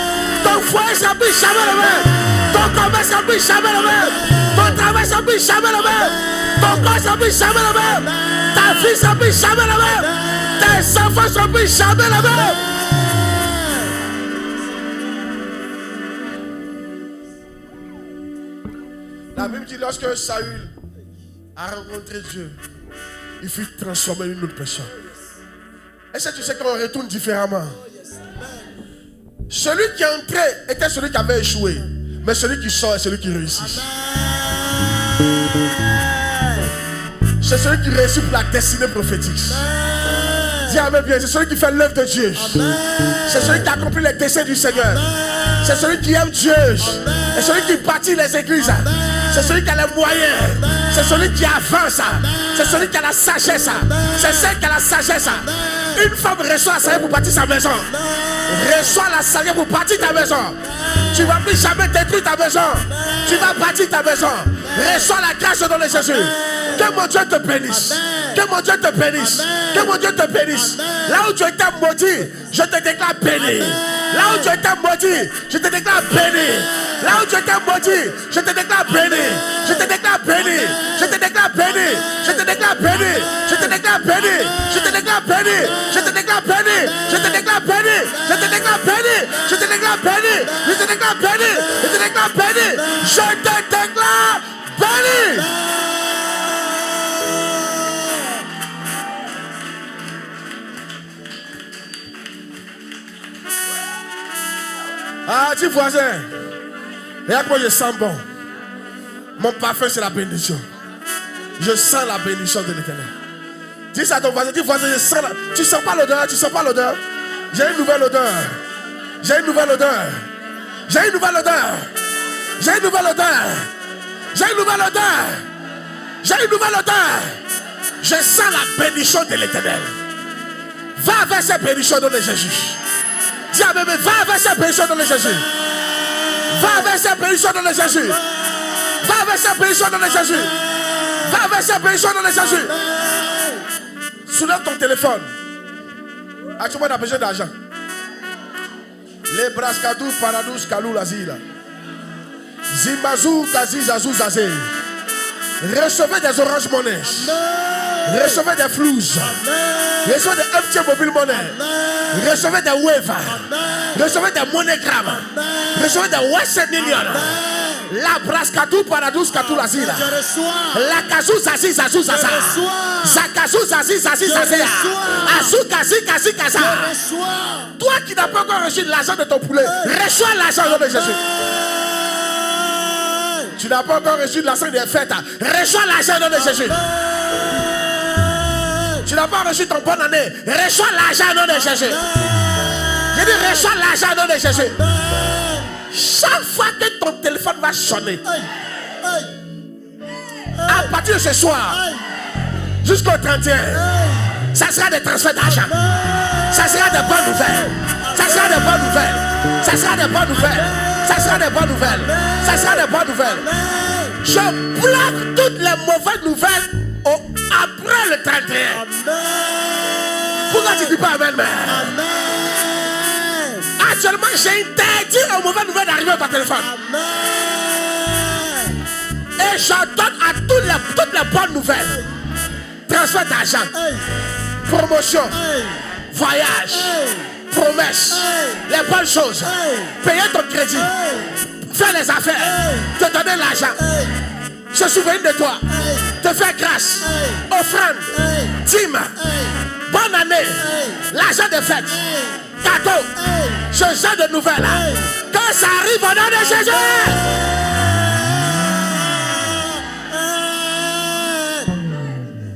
Ton foyer ne sera plus jamais le même. Ton commerce ne sera plus jamais le même. Ton travail ne sera plus jamais le même. Ton corps ne sera plus jamais le même. Ta vie ne sera plus jamais la même. Tes enfants ne seront plus jamais le même. La Bible dit lorsque Saül a rencontré Dieu, il fut transformé en une autre personne. Est-ce que tu sais qu'on retourne différemment? Celui qui est entré était celui qui avait échoué. Mais celui qui sort est celui qui réussit. C'est celui qui réussit pour la destinée prophétique. Dis Amen bien, c'est celui qui fait l'œuvre de Dieu. C'est celui qui accomplit les desseins du Seigneur. C'est celui qui aime Dieu. C'est celui qui bâtit les églises. C'est celui qui a les moyens. C'est celui qui avance. C'est celui qui a la sagesse. C'est celle qui a la sagesse. Une femme reçoit la sagesse pour bâtir sa maison. Reçois la sagesse pour bâtir ta maison. Tu ne vas plus jamais détruire ta maison. Tu vas bâtir ta maison. Reçois la grâce au nom de Jésus. Que mon Dieu te bénisse. Que mon Dieu te bénisse. Que mon Dieu te bénisse. Là où tu étais maudit, je te déclare béni. Là où tu étais maudit, je te déclare béni. Là où tu étais maudit, je te déclare béni. Je te déclare béni. Je te déclare béni. Je te déclare béni. Je te déclare béni. Je te déclare béni. Je te déclare béni. Je te déclare béni. Je te déclare béni. Je te déclare béni. Je te déclare béni. Je te déclare béni. Je te déclare béni. Ah, dis voisin, regarde moi je sens bon. Mon parfum c'est la bénédiction. Je sens la bénédiction de l'Éternel. Dis ça à ton voisin, dis voisin, je sens la... Tu sens pas l'odeur, tu sens pas l'odeur. J'ai une nouvelle odeur. J'ai une nouvelle odeur. J'ai une nouvelle odeur. J'ai une nouvelle odeur. J'ai une nouvelle odeur. J'ai une nouvelle odeur. Je sens la bénédiction de l'Éternel. Va vers cette bénédiction dans le Jésus. Dis à bébé, va vers cette bénédiction dans le Jésus. Va vers cette bénédiction dans le Jésus. Va vers cette bénédiction dans le Jésus. Va vers cette bénédiction dans le Jésus. Soulève ton téléphone. As-tu besoin d'argent? Les brascadou paradous kalou lazila. Zimbazou kazi zazou zazé. Recevez des orange monnaie. Recevez des flouses. Recevez des FT mobile monnaie. Recevez des weva. Recevez des monogrammes. Recevez des Western Union. La brascadou paradous katou lazila. La kazou zazi zazou zaza. Zakazou zazi zazi zaza. Azou kazi kazi kaza. Toi qui n'as pas encore reçu l'argent de ton poulet, reçois l'argent au nom de Jésus. Tu n'as pas encore reçu l'argent des fêtes, reçois l'argent au nom de Jésus. Tu n'as pas reçu ton bonne année, reçois l'argent au nom de Jésus. Je dis reçois l'argent au nom de Jésus. Chaque fois que ton téléphone va sonner, à partir de ce soir jusqu'au 31, ça sera des transferts d'argent. Ça sera des bonnes nouvelles. Ça sera des bonnes nouvelles. Ça sera des bonnes nouvelles. Ça sera des bonnes nouvelles. Ça sera des bonnes nouvelles. Je bloque toutes les mauvaises nouvelles après le 31. Pourquoi tu ne dis pas amen, Actuellement, j'ai interdit aux mauvaises nouvelles d'arriver à ton téléphone. Et j'ordonne à toutes les bonnes nouvelles. Transfert d'argent. Promotion. Voyage. Promesse. Les bonnes choses. Payer ton crédit. Faire les affaires. Te donner l'argent. Se souvenir de toi. Te faire grâce. Offrande. Dîme. Bonne année. L'argent de fête. Cadeau. Ce genre de nouvelles. Quand ça arrive au nom de Jésus.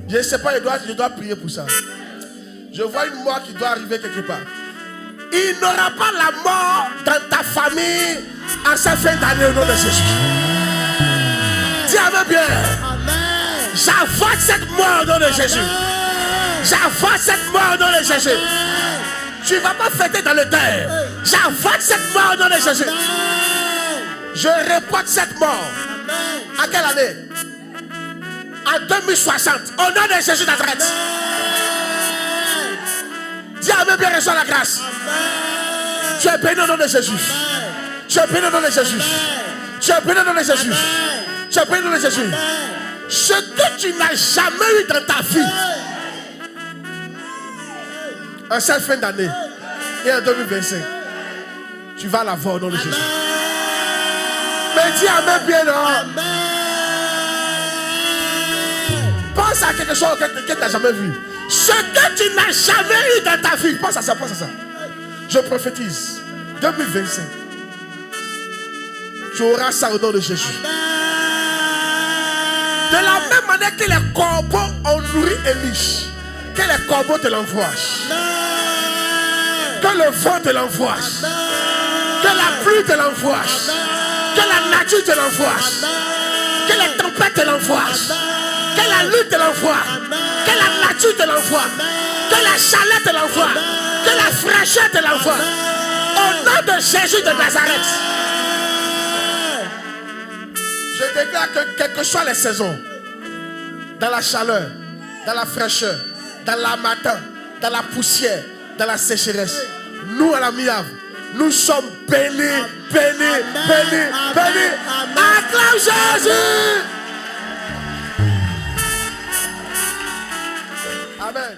Je ne sais pas, je dois prier pour ça. Je vois une mort qui doit arriver quelque part. Il n'aura pas la mort dans ta famille en cette fin d'année au nom de Jésus. Dis amen bien. J'avance cette mort au nom de Jésus. J'avance cette mort au nom de Jésus. Tu ne vas pas fêter dans le terre. J'avance cette mort au nom de Jésus. Je reporte cette mort. À quelle année? En 2060, au nom de Jésus d'Azareth. Dis amen bien, reçois la grâce. Tu es béni au nom de Jésus. Tu es béni au nom de Jésus. Tu es béni au nom de Jésus. Tu es béni au nom de Jésus. Ce que tu n'as jamais eu dans ta vie, en cette fin d'année et en 2025, tu vas l'avoir au nom de Jésus. Mais dis amen bien, non? Pense à quelque chose que tu n'as jamais vu. Ce que tu n'as jamais eu dans ta vie. Pense à ça, pense à ça. Je prophétise. 2025. Tu auras ça au nom de Jésus. De la même manière que les corbeaux ont nourri Élie, que les corbeaux te l'envoient, que le vent te l'envoie, que la pluie te l'envoie, que la nature te l'envoie, que les tempêtes te l'envoient, que la lutte te l'envoie, que la nature te l'envoie, que la chaleur te l'envoie, que la fraîcheur te l'envoie. Au nom de Jésus de Nazareth. Je déclare que quelles que soient les saisons, dans la chaleur, dans la fraîcheur, dans la matin, dans la poussière, dans la sécheresse, nous à la Miave, nous sommes bénis, bénis, bénis, bénis. Acclame Jésus. Amen.